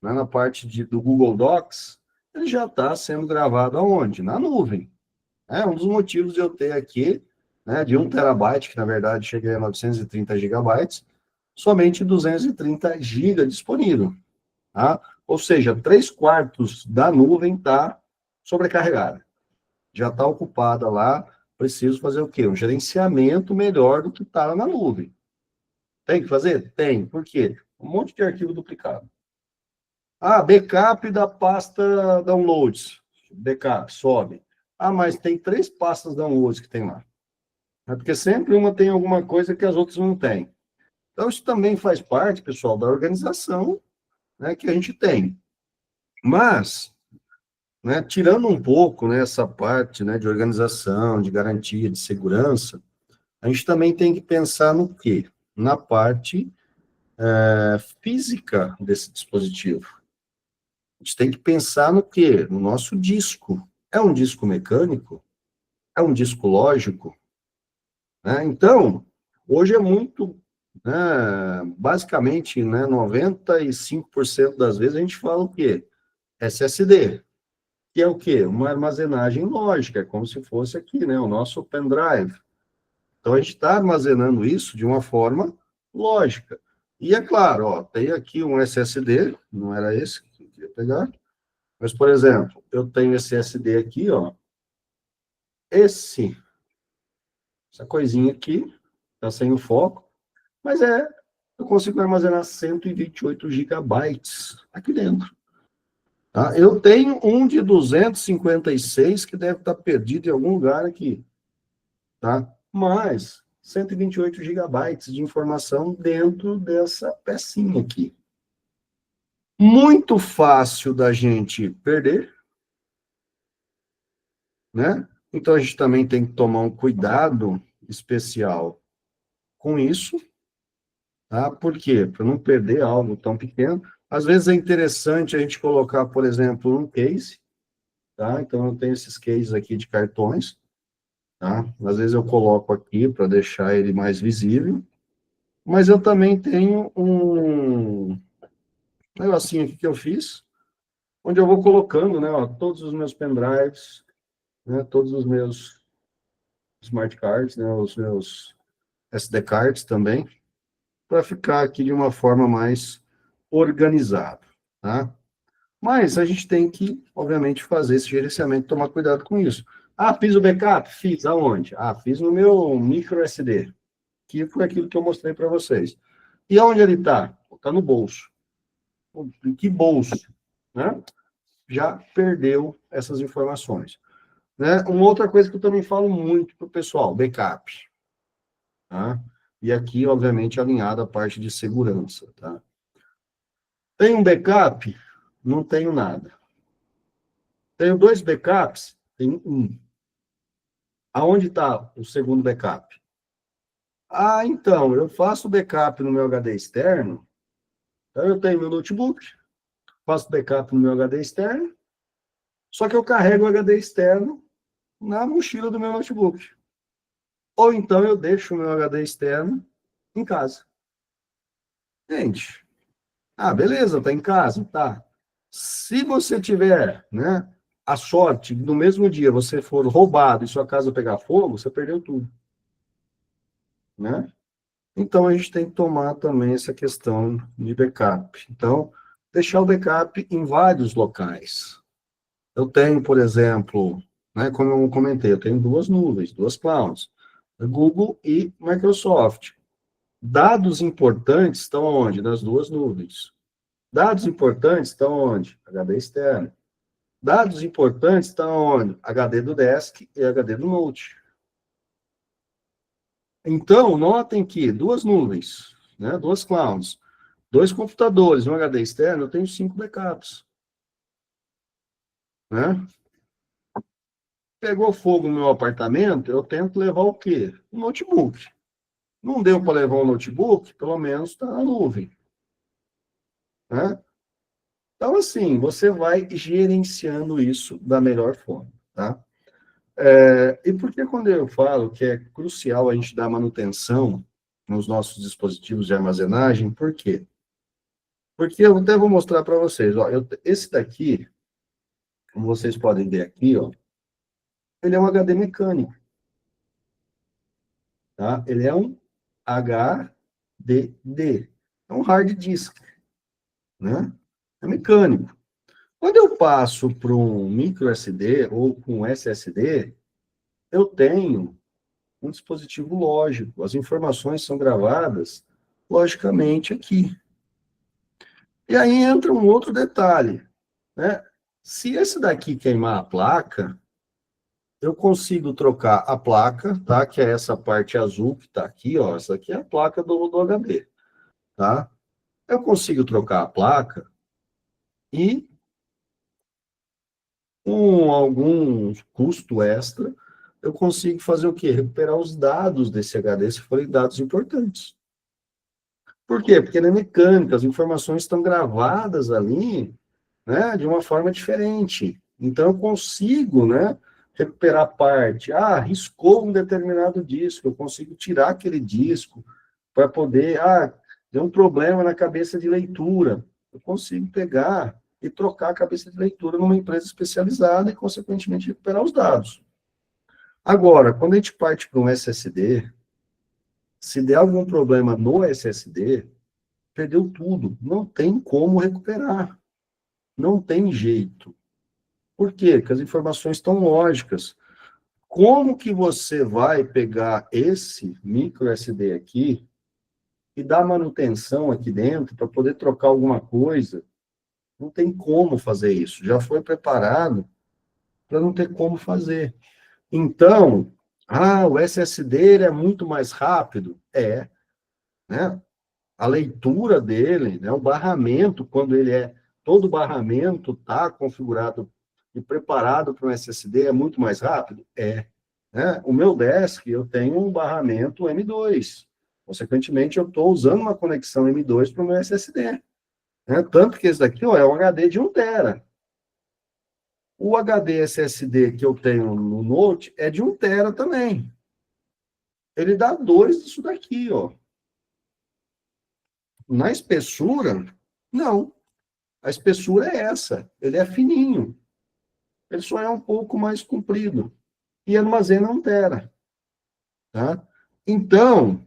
né, na parte do Google Docs, ele já está sendo gravado aonde? Na nuvem. É um dos motivos de eu ter aqui, né, de 1 TB, que na verdade cheguei a 930 gigabytes, somente 230 GB disponível. Tá? Ou seja, 3/4 da nuvem está sobrecarregada. Já está ocupada lá, preciso fazer o quê? Um gerenciamento melhor do que está na nuvem. Tem que fazer? Tem. Por quê? Um monte de arquivo duplicado. Ah, backup da pasta downloads. Backup, sobe. Ah, mas tem 3 pastas downloads que tem lá. É porque sempre uma tem alguma coisa que as outras não têm. Então, isso também faz parte, pessoal, da organização, né, que a gente tem. Mas, né, tirando um pouco, né, essa parte, né, de organização, de garantia, de segurança, a gente também tem que pensar no quê? Na parte física desse dispositivo. A gente tem que pensar no quê? No nosso disco. É um disco mecânico? É um disco lógico? Né? Então, hoje é muito, né, basicamente, né, 95% das vezes a gente fala o quê? SSD, que é o quê? Uma armazenagem lógica, é como se fosse aqui, né, o nosso pendrive. Então, a gente está armazenando isso de uma forma lógica. E é claro, ó, tem aqui um SSD, não era esse que eu queria pegar, mas, por exemplo, eu tenho esse SSD aqui, ó, esse, essa coisinha aqui, está sem o foco, mas eu consigo armazenar 128 gigabytes aqui dentro. Tá? Eu tenho um de 256 que deve estar perdido em algum lugar aqui, tá? Mas 128 gigabytes de informação dentro dessa pecinha aqui. Muito fácil da gente perder, né? Então a gente também tem que tomar um cuidado especial com isso, tá? Por quê? Para não perder algo tão pequeno. Às vezes é interessante a gente colocar, por exemplo, um case, tá? Então eu tenho esses cases aqui de cartões, tá? Às vezes eu coloco aqui para deixar ele mais visível, mas eu também tenho um negocinho aqui que eu fiz, onde eu vou colocando, né, ó, todos os meus pendrives, né, todos os meus smart cards, né, os meus SD cards também, para ficar aqui de uma forma mais organizada, tá? Mas a gente tem que, obviamente, fazer esse gerenciamento, tomar cuidado com isso. Ah, fiz o backup? Fiz. Aonde? Ah, fiz no meu micro SD, que foi aquilo que eu mostrei para vocês. E onde ele está? Está no bolso. Em que bolso? Né? Já perdeu essas informações. Né? Uma outra coisa que eu também falo muito para o pessoal, backup. Tá? E aqui, obviamente, alinhado à parte de segurança. Tá? Tem um backup? Não tenho nada. Tenho 2 backups? Tenho um. Aonde está o segundo backup? Ah, então, eu faço backup no meu HD externo. Então, eu tenho meu notebook, faço backup no meu HD externo, só que eu carrego o HD externo na mochila do meu notebook. Ou então eu deixo o meu HD externo em casa. Gente, beleza, tá em casa, tá. Se você tiver, né, a sorte, no mesmo dia você for roubado e sua casa pegar fogo, você perdeu tudo, né? Então, a gente tem que tomar também essa questão de backup. Então, deixar o backup em vários locais. Eu tenho, por exemplo, né, como eu comentei, eu tenho 2 nuvens, 2 clouds, Google e Microsoft. Dados importantes estão onde? Nas 2 nuvens. Dados importantes estão onde? HD externo. Dados importantes estão onde? HD do desk e HD do note. Então, notem que 2 nuvens, né, 2 clouds, 2 computadores, um HD externo, eu tenho 5 backups. Né? Pegou fogo no meu apartamento, eu tento levar o quê? Um notebook. Não deu para levar um notebook, pelo menos está na nuvem. Né? Então, assim, você vai gerenciando isso da melhor forma. Tá? E por que quando eu falo que é crucial a gente dar manutenção nos nossos dispositivos de armazenagem, por quê? Porque eu até vou mostrar para vocês. Ó, esse daqui, como vocês podem ver aqui, ó, ele é um HD mecânico. Tá? Ele é um HDD, é um hard disk, né? É mecânico. Quando eu passo para um micro SD ou com SSD, eu tenho um dispositivo lógico. As informações são gravadas logicamente aqui. E aí entra um outro detalhe, né? Se esse daqui queimar a placa, eu consigo trocar a placa, tá? Que é essa parte azul que está aqui, ó. Essa aqui é a placa do HD, tá? Eu consigo trocar a placa e, com algum custo extra, eu consigo fazer o quê? Recuperar os dados desse HD, se forem dados importantes. Por quê? Porque na mecânica, as informações estão gravadas ali, né, de uma forma diferente. Então, eu consigo, né, recuperar parte. Ah, riscou um determinado disco, eu consigo tirar aquele disco para poder... Ah, deu um problema na cabeça de leitura. Eu consigo pegar e trocar a cabeça de leitura numa empresa especializada e, consequentemente, recuperar os dados. Agora, quando a gente parte para um SSD, se der algum problema no SSD, perdeu tudo. Não tem como recuperar. Não tem jeito. Por quê? Porque as informações estão lógicas. Como que você vai pegar esse micro SD aqui e dar manutenção aqui dentro para poder trocar alguma coisa? Não tem como fazer isso. Já foi preparado para não ter como fazer. Então, o SSD é muito mais rápido? É, né? A leitura dele, né, o barramento, quando ele é, todo o barramento está configurado e preparado para um SSD, é muito mais rápido? É. Né? O meu desk, eu tenho um barramento M2. Consequentemente, eu estou usando uma conexão M2 para o meu SSD. Né? Tanto que esse daqui ó, é um HD de 1 tera. O HD SSD que eu tenho no Note é de 1 tera também. Ele dá 2 disso daqui, ó. Na espessura, não. A espessura é essa. Ele é fininho. Ele só é um pouco mais comprido. E armazena 1 tera. Tá? Então,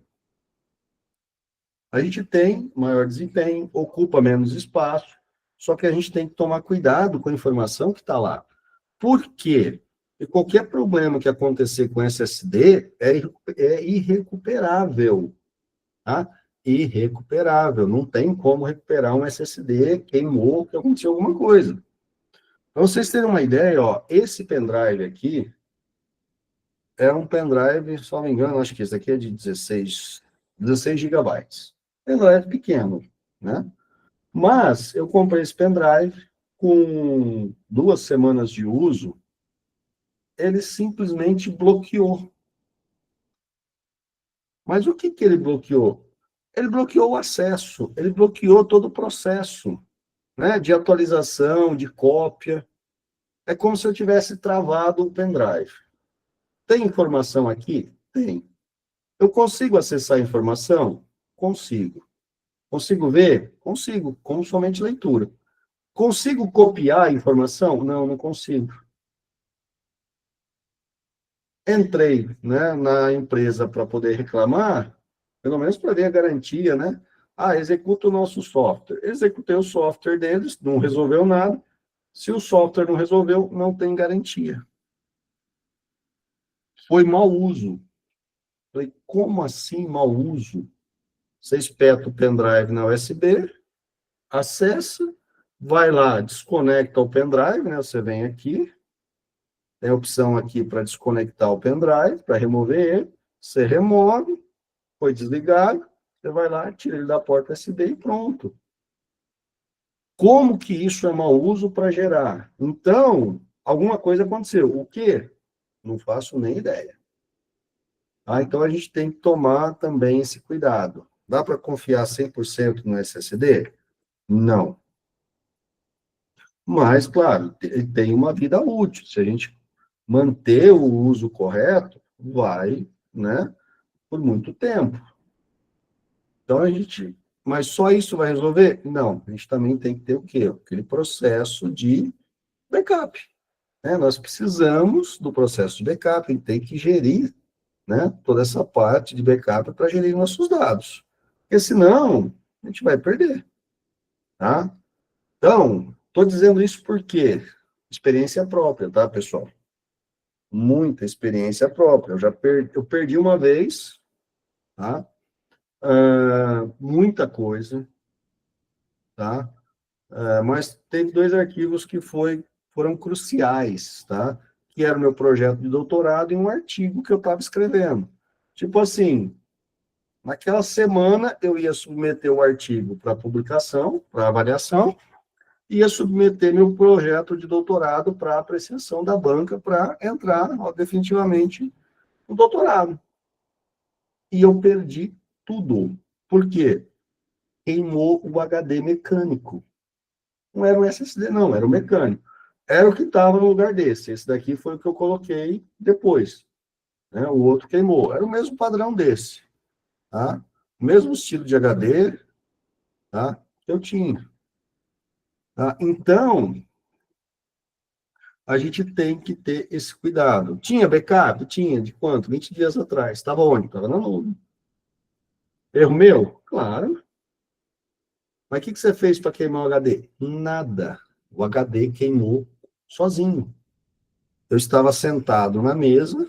a gente tem maior desempenho, ocupa menos espaço, só que a gente tem que tomar cuidado com a informação que está lá. Por quê? Porque qualquer problema que acontecer com SSD é irrecuperável. Tá? Irrecuperável. Não tem como recuperar um SSD, queimou, que aconteceu alguma coisa. Para vocês terem uma ideia, ó, esse pendrive aqui é um pendrive, se não me engano, acho que esse aqui é de 16 gigabytes. Pendrive pequeno, né? Mas eu comprei esse pendrive com 2 semanas de uso, ele simplesmente bloqueou. Mas o que ele bloqueou? Ele bloqueou o acesso, ele bloqueou todo o processo, né, de atualização, de cópia. É como se eu tivesse travado o pendrive. Tem informação aqui? Tem. Eu consigo acessar a informação? Consigo. Consigo ver? Consigo, como somente leitura. Consigo copiar a informação? Não, não consigo. Entrei, né, na empresa para poder reclamar, pelo menos para ver a garantia, né? Ah, executa o nosso software. Executei o software deles, não resolveu nada. Se o software não resolveu, não tem garantia. Foi mau uso. Falei, como assim mau uso? Você espeta o pendrive na USB, acessa, vai lá, desconecta o pendrive, né? Você vem aqui, tem a opção aqui para desconectar o pendrive, para remover ele. Você remove, foi desligado, você vai lá, tira ele da porta SD e pronto. Como que isso é mau uso para gerar? Então, alguma coisa aconteceu. O quê? Não faço nem ideia. Então, a gente tem que tomar também esse cuidado. Dá para confiar 100% no SSD? Não. Mas, claro, tem uma vida útil. Se a gente manter o uso correto, vai, né, por muito tempo. Então, a gente... Mas só isso vai resolver? Não. A gente também tem que ter o quê? Aquele processo de backup. Né? Nós precisamos do processo de backup, a gente tem que gerir, né, toda essa parte de backup para gerir nossos dados. Porque senão, a gente vai perder. Tá? Então, estou dizendo isso porque experiência própria, tá, pessoal? Muita experiência própria. Eu perdi uma vez, tá? Muita coisa, tá? Mas teve dois arquivos que foram cruciais, tá? Que era o meu projeto de doutorado e um artigo que eu estava escrevendo. Tipo assim, naquela semana eu ia submeter o artigo para publicação, para avaliação, e ia submeter meu projeto de doutorado para apreciação da banca para entrar ó, definitivamente no doutorado. E eu perdi tudo. Por quê? Queimou o HD mecânico. Não era o SSD, não, era o mecânico. Era o que estava no lugar desse. Esse daqui foi o que eu coloquei depois. Né? O outro queimou. Era o mesmo padrão desse. Tá? O mesmo estilo de HD, tá? Que eu tinha. Tá? Então, a gente tem que ter esse cuidado. Tinha backup? Tinha. De quanto? 20 dias atrás. Estava onde? Estava na nuvem. Erro meu? Claro. Mas o que você fez para queimar o HD? Nada. O HD queimou sozinho. Eu estava sentado na mesa,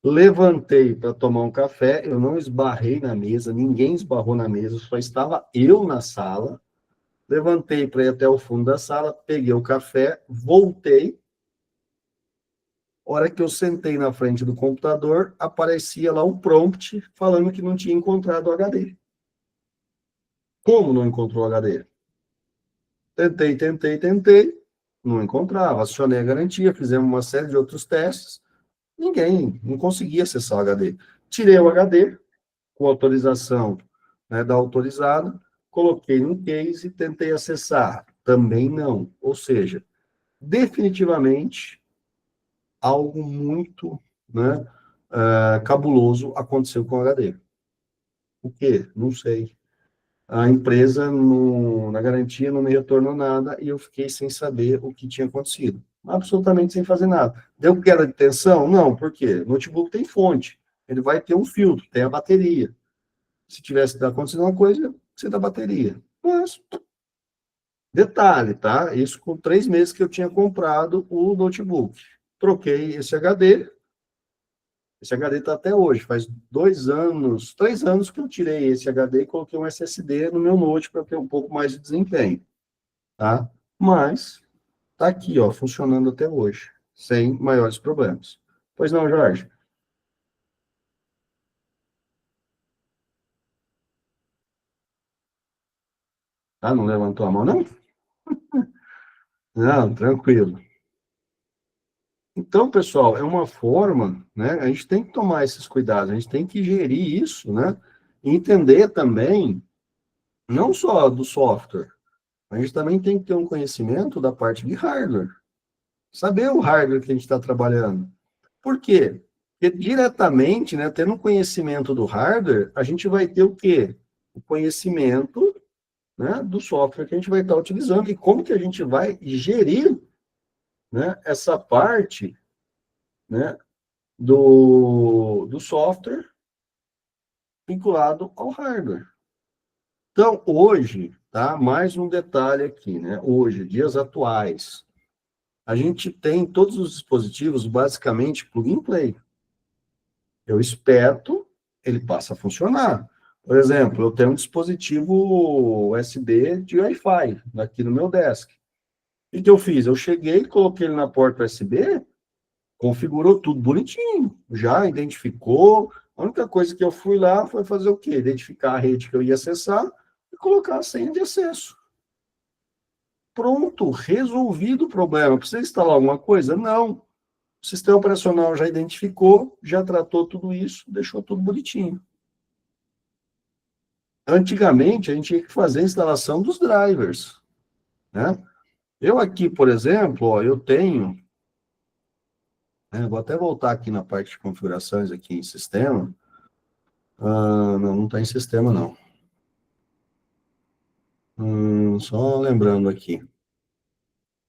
levantei para tomar um café, eu não esbarrei na mesa, ninguém esbarrou na mesa, só estava eu na sala. Levantei para ir até o fundo da sala, peguei o café, voltei. Hora que eu sentei na frente do computador, aparecia lá um prompt falando que não tinha encontrado o HD. Como não encontrou o HD? Tentei, não encontrava. Acionei a garantia, fizemos uma série de outros testes, ninguém, não conseguia acessar o HD. Tirei o HD, com autorização, né, da autorizada, coloquei no case e tentei acessar. Também não. Ou seja, definitivamente, algo muito, né, cabuloso aconteceu com o HD. O quê? Não sei. A empresa, na garantia, não me retornou nada e eu fiquei sem saber o que tinha acontecido. Absolutamente sem fazer nada. Deu queda de tensão? Não, por quê? Notebook tem fonte. Ele vai ter um filtro, tem a bateria. Se tivesse acontecido uma coisa, você da bateria. Mas, detalhe, tá? Isso com 3 meses que eu tinha comprado o notebook. Troquei esse HD. Esse HD está até hoje. Faz 2 anos, 3 anos que eu tirei esse HD e coloquei um SSD no meu note para ter um pouco mais de desempenho, tá? Mas tá aqui, ó, funcionando até hoje, sem maiores problemas. Pois não, Jorge? Ah, não levantou a mão, não? Não, tranquilo. Então, pessoal, é uma forma, né? A gente tem que tomar esses cuidados, a gente tem que gerir isso, né? E entender também, não só do software, a gente também tem que ter um conhecimento da parte de hardware. Saber o hardware que a gente está trabalhando. Por quê? Porque diretamente, né, tendo um conhecimento do hardware, a gente vai ter o quê? O conhecimento, né, do software que a gente vai estar utilizando e como que a gente vai gerir, né, essa parte, né, do software vinculado ao hardware. Então, hoje, tá? Mais um detalhe aqui, né? Hoje, dias atuais, a gente tem todos os dispositivos basicamente plug and play. Eu esperto, ele passa a funcionar. Por exemplo, eu tenho um dispositivo USB de Wi-Fi aqui no meu desk. O que eu fiz? Eu cheguei, coloquei ele na porta USB, configurou tudo bonitinho, já identificou. A única coisa que eu fui lá foi fazer o quê? Identificar a rede que eu ia acessar e colocar a senha de acesso. Pronto, resolvido o problema. Precisa instalar alguma coisa? Não. O sistema operacional já identificou, já tratou tudo isso, deixou tudo bonitinho. Antigamente, a gente tinha que fazer a instalação dos drivers, né? Eu aqui, por exemplo, ó, eu tenho, né, vou até voltar aqui na parte de configurações aqui em sistema. Não está em sistema, não. Só lembrando aqui.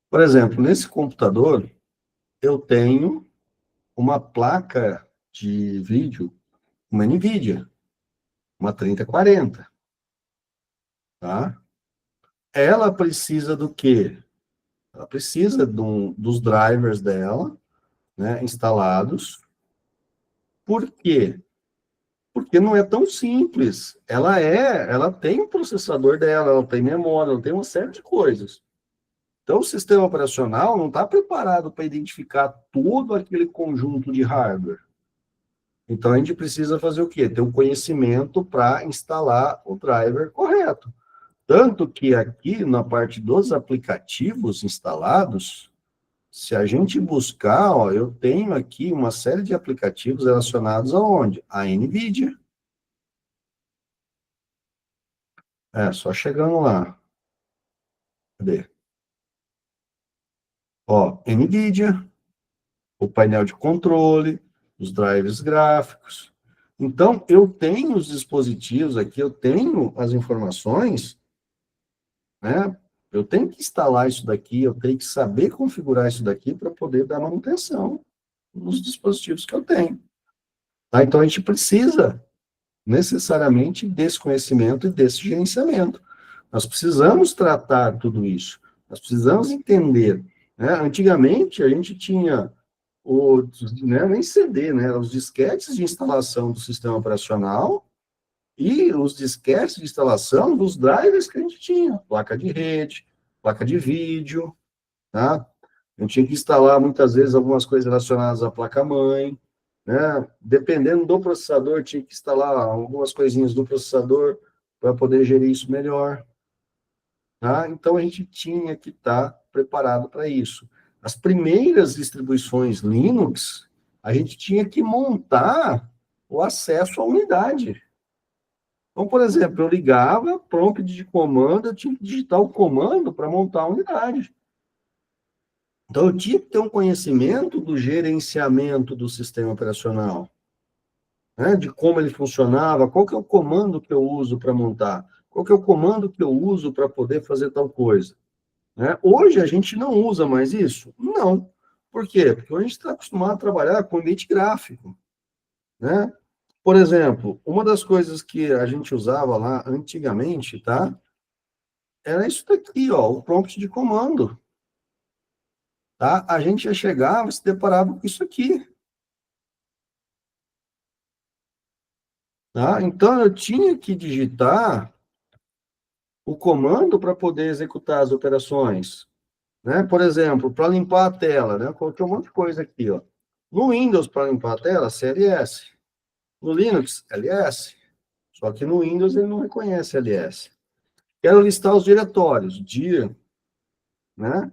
Por exemplo, nesse computador, eu tenho uma placa de vídeo, uma NVIDIA, uma 3040, tá? Ela precisa do quê? Ela precisa dos drivers dela, né, instalados. Por quê? Porque não é tão simples. Ela tem um processador dela, ela tem memória, ela tem uma série de coisas. Então, o sistema operacional não está preparado para identificar todo aquele conjunto de hardware. Então, a gente precisa fazer o quê? Ter um conhecimento para instalar o driver correto. Tanto que aqui, na parte dos aplicativos instalados, se a gente buscar, ó, eu tenho aqui uma série de aplicativos relacionados aonde? A NVIDIA. Só chegando lá. Cadê? Ó, NVIDIA, o painel de controle, os drivers gráficos. Então, eu tenho os dispositivos aqui, eu tenho as informações, né? Eu tenho que instalar isso daqui, eu tenho que saber configurar isso daqui para poder dar manutenção nos dispositivos que eu tenho. Tá? Então, a gente precisa necessariamente desse conhecimento e desse gerenciamento. Nós precisamos tratar tudo isso. Nós precisamos entender. Né? Antigamente, a gente tinha nem CD, né? Os disquetes de instalação do sistema operacional e os disquetes de instalação dos drivers que a gente tinha. Placa de rede, placa de vídeo, tá? A gente tinha que instalar, muitas vezes, algumas coisas relacionadas à placa-mãe, né? Dependendo do processador, tinha que instalar algumas coisinhas do processador para poder gerir isso melhor. Tá? Então, a gente tinha que estar preparado para isso. As primeiras distribuições Linux, a gente tinha que montar o acesso à unidade. Então, por exemplo, eu ligava, prompt de comando, eu tinha que digitar o comando para montar a unidade. Então, eu tinha que ter um conhecimento do gerenciamento do sistema operacional, né? De como ele funcionava, qual que é o comando que eu uso para montar, qual que é o comando que eu uso para poder fazer tal coisa. Né? Hoje a gente não usa mais isso? Não. Por quê? Porque hoje a gente está acostumado a trabalhar com ambiente gráfico. Né? Por exemplo, uma das coisas que a gente usava lá antigamente, tá? Era isso daqui, ó, o prompt de comando. Tá? A gente já chegava e se deparava com isso aqui. Tá? Então, eu tinha que digitar o comando para poder executar as operações. Né? Por exemplo, para limpar a tela, né? Eu coloquei um monte de coisa aqui, ó. No Windows, para limpar a tela, CLS. No Linux, LS. Só que no Windows ele não reconhece LS. Quero listar os diretórios, dir, né?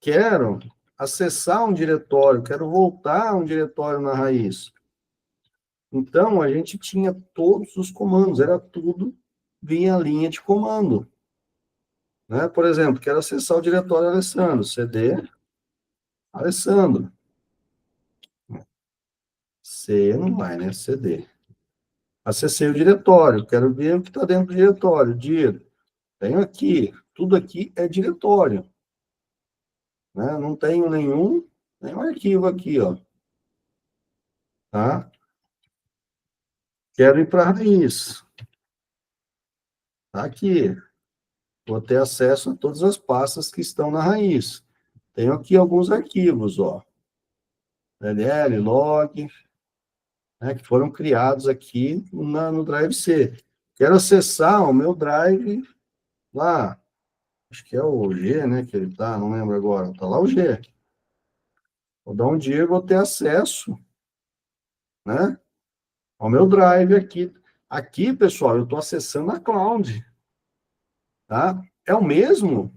Quero acessar um diretório, quero voltar a um diretório na raiz. Então, a gente tinha todos os comandos, era tudo via linha de comando. Né? Por exemplo, quero acessar o diretório Alessandro, CD Alessandro. C não vai, né? CD. Acessei o diretório, quero ver o que está dentro do diretório. Dir, tenho aqui, tudo aqui é diretório. Né? Não tenho nenhum arquivo aqui, ó. Tá? Quero ir para a raiz. Tá aqui. Vou ter acesso a todas as pastas que estão na raiz. Tenho aqui alguns arquivos, ó. DLL, log, né, que foram criados aqui no Drive C. Quero acessar o meu Drive lá. Acho que é o G, né, que ele tá, não lembro agora. Tá lá o G. Vou dar um dia e vou ter acesso, né, ao meu Drive aqui. Aqui, pessoal, eu estou acessando a cloud, tá? É o mesmo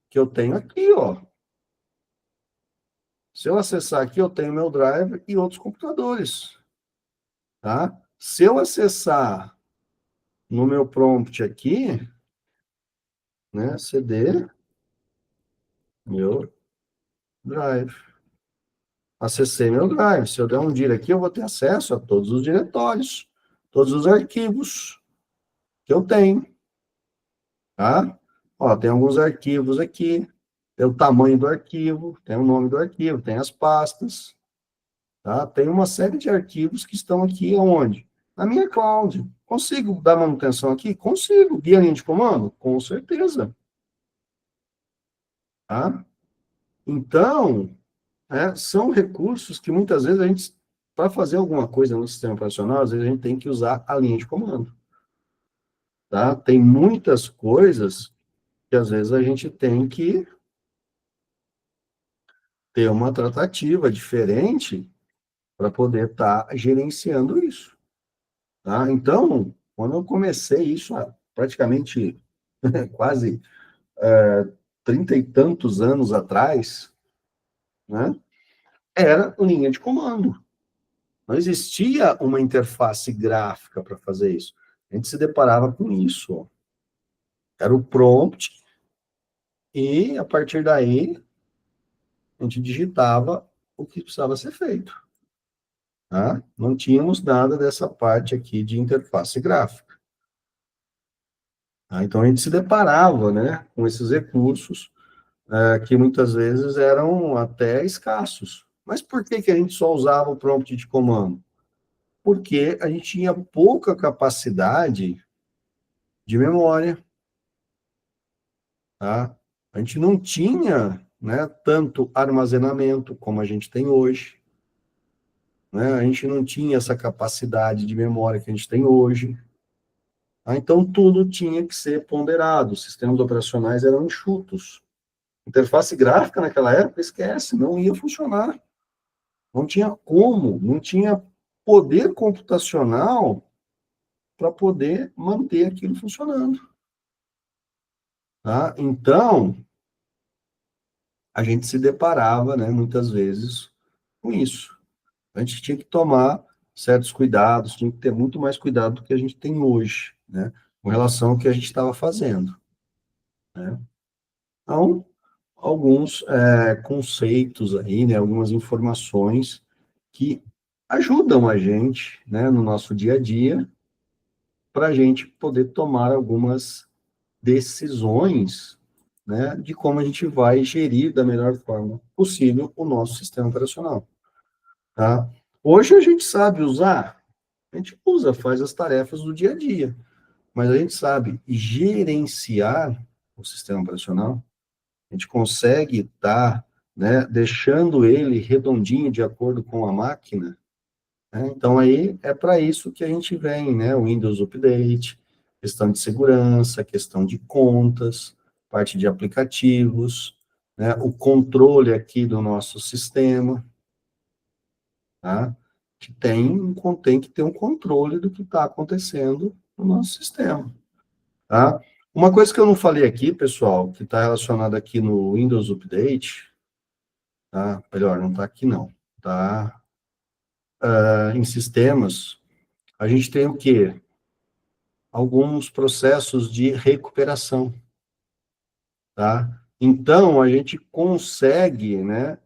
que eu tenho aqui, ó. Se eu acessar aqui, eu tenho meu Drive e outros computadores, tá? Se eu acessar no meu prompt aqui, né, CD, meu Drive. Acessei meu Drive. Se eu der um dir aqui, eu vou ter acesso a todos os diretórios, todos os arquivos que eu tenho, tá? Ó, tem alguns arquivos aqui, tem o tamanho do arquivo, tem o nome do arquivo, tem as pastas, tá? Tem uma série de arquivos que estão aqui onde? Na minha cloud. Consigo dar manutenção aqui? Consigo. Via linha de comando? Com certeza. Tá? Então, são recursos que muitas vezes a gente para fazer alguma coisa no sistema operacional, às vezes a gente tem que usar a linha de comando, tá? Tem muitas coisas que às vezes a gente tem que ter uma tratativa diferente para poder estar gerenciando isso, tá? Então, quando eu comecei isso há praticamente quase 30 e tantos anos atrás, né, era linha de comando. Não existia uma interface gráfica para fazer isso. A gente se deparava com isso. Ó. Era o prompt e, a partir daí, a gente digitava o que precisava ser feito. Tá? Não tínhamos nada dessa parte aqui de interface gráfica. Tá? Então, a gente se deparava, né, com esses recursos que muitas vezes eram até escassos. Mas por que, que a gente só usava o prompt de comando? Porque a gente tinha pouca capacidade de memória, tá? A gente não tinha, né, tanto armazenamento como a gente tem hoje, né? A gente não tinha essa capacidade de memória que a gente tem hoje. Tá? Então, tudo tinha que ser ponderado, os sistemas operacionais eram enxutos. Interface gráfica naquela época, esquece, não ia funcionar. Não tinha como, não tinha poder computacional para poder manter aquilo funcionando. Tá? Então, a gente se deparava, né, muitas vezes com isso. A gente tinha que tomar certos cuidados, tinha que ter muito mais cuidado do que a gente tem hoje, né, com relação ao que a gente estava fazendo. Né? Então, alguns conceitos aí, né, algumas informações que ajudam a gente, né, no nosso dia a dia, para a gente poder tomar algumas decisões, né, de como a gente vai gerir da melhor forma possível o nosso sistema operacional, tá? Hoje a gente sabe usar, a gente usa, faz as tarefas do dia a dia, mas a gente sabe gerenciar o sistema operacional, a gente consegue estar, né, deixando ele redondinho de acordo com a máquina, né? Então, aí é para isso que a gente vem, né? O Windows Update, questão de segurança, questão de contas, parte de aplicativos, né? O controle aqui do nosso sistema, tá? Que tem que ter um controle do que está acontecendo no nosso sistema, tá? Uma coisa que eu não falei aqui, pessoal, que está relacionada aqui no Windows Update, tá? Melhor, não está aqui não, tá? Em sistemas, a gente tem o quê? Alguns processos de recuperação, tá? Então, a gente consegue, né,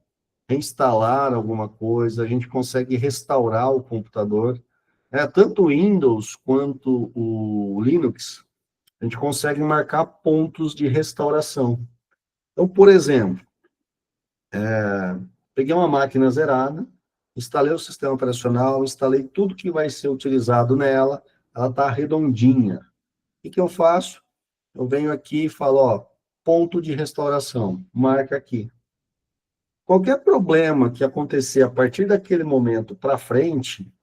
reinstalar alguma coisa, a gente consegue restaurar o computador, né? Tanto o Windows quanto o Linux, a gente consegue marcar pontos de restauração. Então, por exemplo, peguei uma máquina zerada, instalei o sistema operacional, instalei tudo que vai ser utilizado nela, ela está redondinha. O que eu faço? Eu venho aqui e falo, ó, ponto de restauração, marca aqui. Qualquer problema que acontecer a partir daquele momento para frente,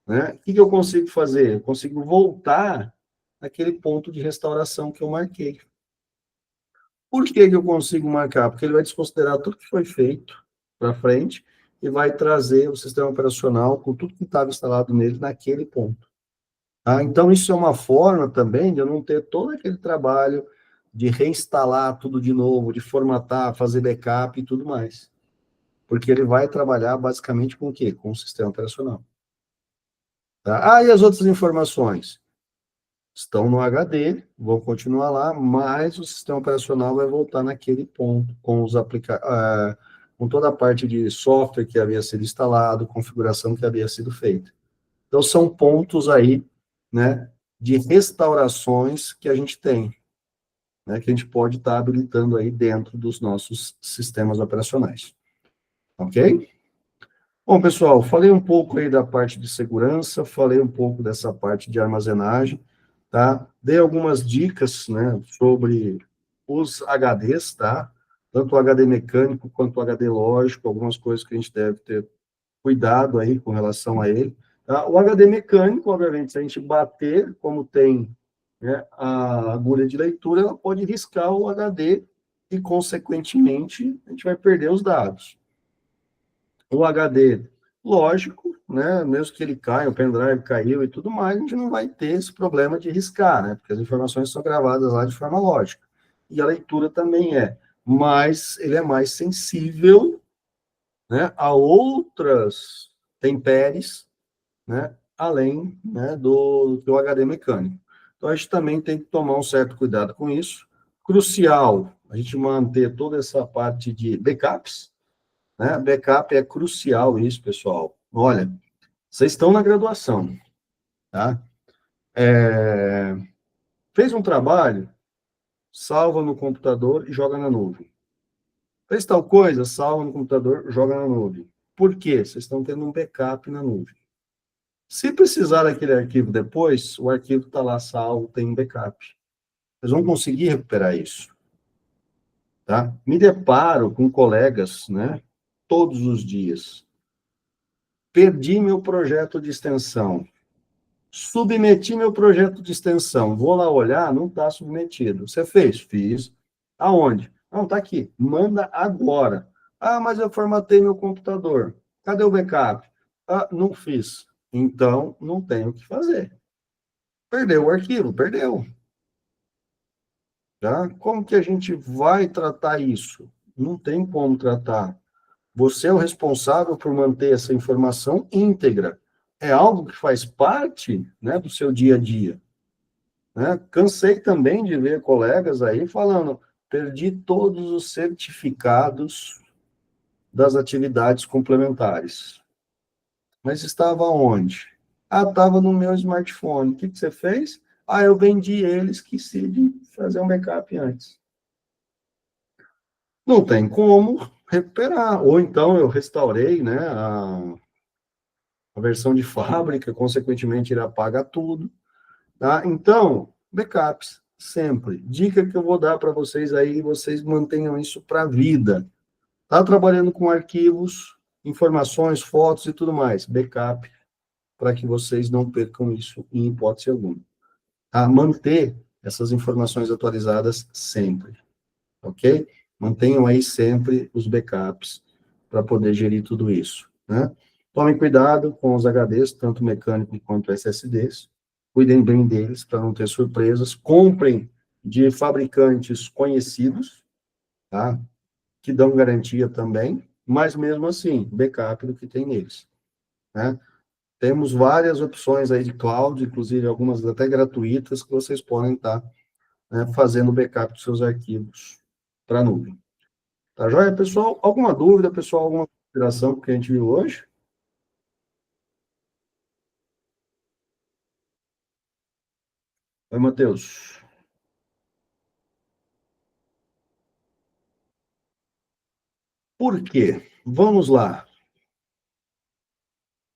né, o que eu consigo fazer? Eu consigo voltar naquele ponto de restauração que eu marquei. Por que eu consigo marcar? Porque ele vai desconsiderar tudo que foi feito para frente e vai trazer o sistema operacional com tudo que estava instalado nele naquele ponto. Tá? Então, isso é uma forma também de eu não ter todo aquele trabalho de reinstalar tudo de novo, de formatar, fazer backup e tudo mais. Porque ele vai trabalhar basicamente com o quê? Com o sistema operacional. Tá? Ah, e as outras informações? Estão no HD, vão continuar lá, mas o sistema operacional vai voltar naquele ponto, com os com toda a parte de software que havia sido instalado, configuração que havia sido feita. Então, são pontos aí, né, de restaurações que a gente tem, né, que a gente pode estar habilitando aí dentro dos nossos sistemas operacionais. Ok? Bom, pessoal, falei um pouco aí da parte de segurança, falei um pouco dessa parte de armazenagem, tá? Dei algumas dicas, né, sobre os HDs, tá? Tanto o HD mecânico quanto o HD lógico, algumas coisas que a gente deve ter cuidado aí com relação a ele. Tá? O HD mecânico, obviamente, se a gente bater, como tem, né, a agulha de leitura, ela pode riscar o HD e, consequentemente, a gente vai perder os dados. O HD, lógico, né, mesmo que ele caia, o pendrive caiu e tudo mais, a gente não vai ter esse problema de riscar, né, porque as informações são gravadas lá de forma lógica. E a leitura também é, mas ele é mais sensível, né, a outras tempéries, né, além, né, do HD mecânico. Então, a gente também tem que tomar um certo cuidado com isso. Crucial a gente manter toda essa parte de backups, né? Backup é crucial isso, pessoal. Olha, vocês estão na graduação, tá? Fez um trabalho, salva no computador e joga na nuvem. Fez tal coisa, salva no computador, joga na nuvem. Por quê? Vocês estão tendo um backup na nuvem. Se precisar daquele arquivo depois, o arquivo está lá salvo, tem um backup. Vocês vão conseguir recuperar isso, tá? Me deparo com colegas, né, todos os dias. Perdi meu projeto de extensão. Submeti meu projeto de extensão. Vou lá olhar, não está submetido. Você fez? Fiz. Aonde? Não, está aqui. Manda agora. Ah, mas eu formatei meu computador. Cadê o backup? Ah, não fiz. Então, não tenho o que fazer. Perdeu o arquivo, perdeu. Tá? Como que a gente vai tratar isso? Não tem como tratar. Você é o responsável por manter essa informação íntegra. É algo que faz parte, né, do seu dia a dia. Né? Cansei também de ver colegas aí falando, perdi todos os certificados das atividades complementares. Mas estava onde? Ah, estava no meu smartphone. O que você fez? Ah, eu vendi ele, esqueci de fazer um backup antes. Não tem como recuperar. Ou então eu restaurei, né, a versão de fábrica, consequentemente ele apaga tudo. Tá? Então, backups, sempre. Dica que eu vou dar para vocês aí, vocês mantenham isso para a vida. Tá trabalhando com arquivos, informações, fotos e tudo mais. Backup, para que vocês não percam isso em hipótese alguma. Tá? Manter essas informações atualizadas sempre, ok? Mantenham aí sempre os backups para poder gerir tudo isso, né? Tomem cuidado com os HDs, tanto mecânico quanto SSDs. Cuidem bem deles para não ter surpresas. Comprem de fabricantes conhecidos, tá? Que dão garantia também, mas mesmo assim, backup do que tem neles, né? Temos várias opções aí de cloud, inclusive algumas até gratuitas, que vocês podem estar, né, fazendo backup dos seus arquivos para a nuvem. Tá joia, pessoal? Alguma dúvida, pessoal? Alguma consideração que a gente viu hoje? Oi, Matheus. Por quê? Vamos lá.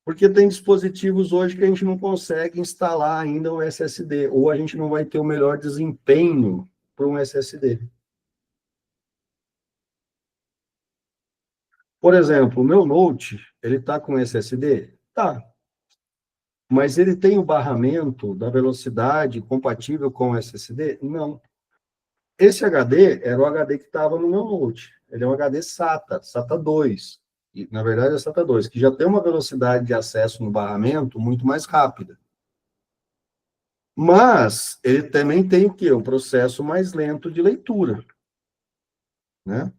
Porque tem dispositivos hoje que a gente não consegue instalar ainda um SSD, ou a gente não vai ter o melhor desempenho para um SSD. Por exemplo, o meu Note, ele está com SSD? Tá. Mas ele tem o barramento da velocidade compatível com o SSD? Não. Esse HD era o HD que estava no meu Note. Ele é um HD SATA, SATA 2. E, na verdade, é SATA 2, que já tem uma velocidade de acesso no barramento muito mais rápida. Mas ele também tem o quê? Um processo mais lento de leitura, né?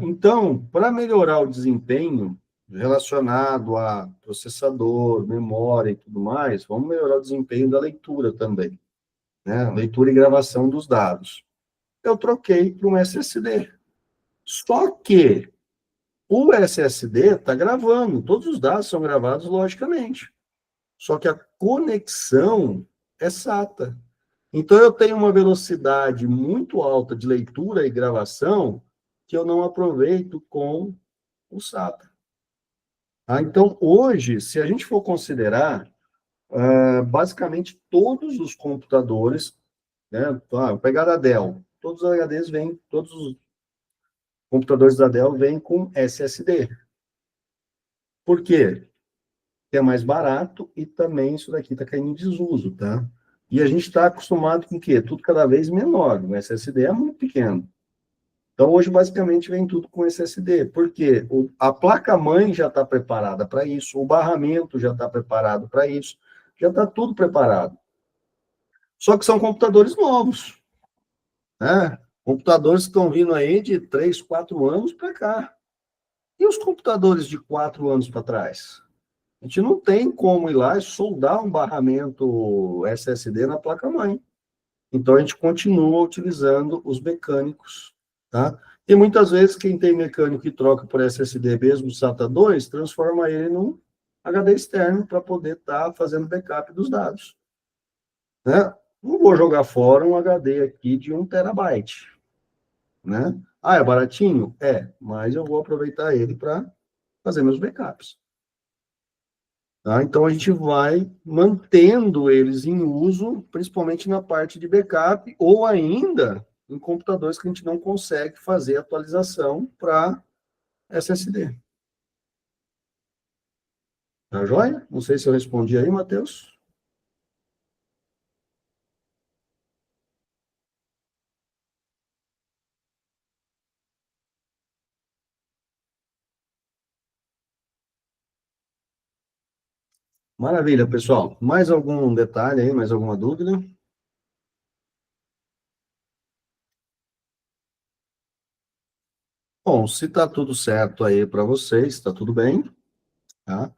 Então, para melhorar o desempenho relacionado a processador, memória e tudo mais, vamos melhorar o desempenho da leitura também, né? Leitura e gravação dos dados. Eu troquei para um SSD. Só que o SSD está gravando, todos os dados são gravados logicamente. Só que a conexão é SATA. Então, eu tenho uma velocidade muito alta de leitura e gravação que eu não aproveito com o SATA. Tá? Então, hoje, se a gente for considerar, basicamente todos os computadores, né, pegar a Dell, todos os HDs vêm, todos os computadores da Dell vêm com SSD. Por quê? Porque é mais barato e também isso daqui está caindo em desuso, tá? E a gente está acostumado com o quê? Tudo cada vez menor. O SSD é muito pequeno. Então, hoje, basicamente, vem tudo com SSD. Por quê? A placa-mãe já está preparada para isso, o barramento já está preparado para isso, já está tudo preparado. Só que são computadores novos, né? Computadores que estão vindo aí de 3, 4 anos para cá. E os computadores de 4 anos para trás? A gente não tem como ir lá e soldar um barramento SSD na placa-mãe. Então, a gente continua utilizando os mecânicos, tá? E muitas vezes, quem tem mecânico que troca por SSD mesmo SATA 2, transforma ele num HD externo para poder estar fazendo backup dos dados, né? Não vou jogar fora um HD aqui de 1 TB, né? Ah, é baratinho? É, mas eu vou aproveitar ele para fazer meus backups. Tá? Então, a gente vai mantendo eles em uso, principalmente na parte de backup, ou ainda em computadores que a gente não consegue fazer atualização para SSD. Tá joia? Não sei se eu respondi aí, Matheus. Maravilha, pessoal. Mais algum detalhe aí, mais alguma dúvida? Bom, se está tudo certo aí para vocês, está tudo bem, tá?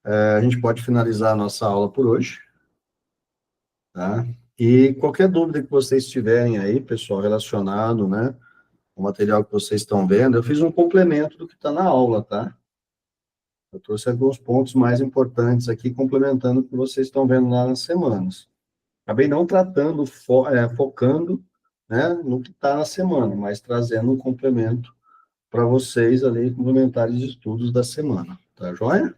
A gente pode finalizar a nossa aula por hoje, tá? E qualquer dúvida que vocês tiverem aí, pessoal, relacionado, né, o material que vocês estão vendo, eu fiz um complemento do que está na aula, tá? Eu trouxe alguns pontos mais importantes aqui, complementando o que vocês estão vendo lá nas semanas. Acabei não tratando, focando, né, no que está na semana, mas trazendo um complemento para vocês ali, complementares de estudos da semana, tá joia?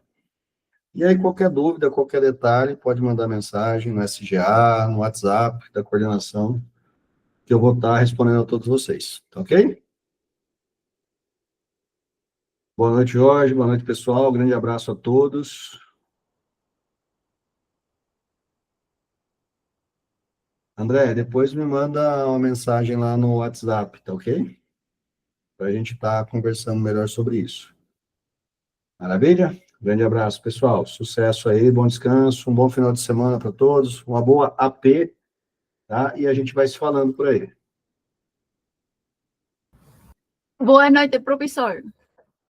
E aí, qualquer dúvida, qualquer detalhe, pode mandar mensagem no SGA, no WhatsApp da coordenação, que eu vou estar respondendo a todos vocês, tá ok? Boa noite, Jorge. Boa noite, pessoal. Grande abraço a todos. André, depois me manda uma mensagem lá no WhatsApp, tá ok? Para a gente estar conversando melhor sobre isso. Maravilha? Grande abraço, pessoal. Sucesso aí, bom descanso, um bom final de semana para todos, uma boa AP, tá? E a gente vai se falando por aí. Boa noite, professor.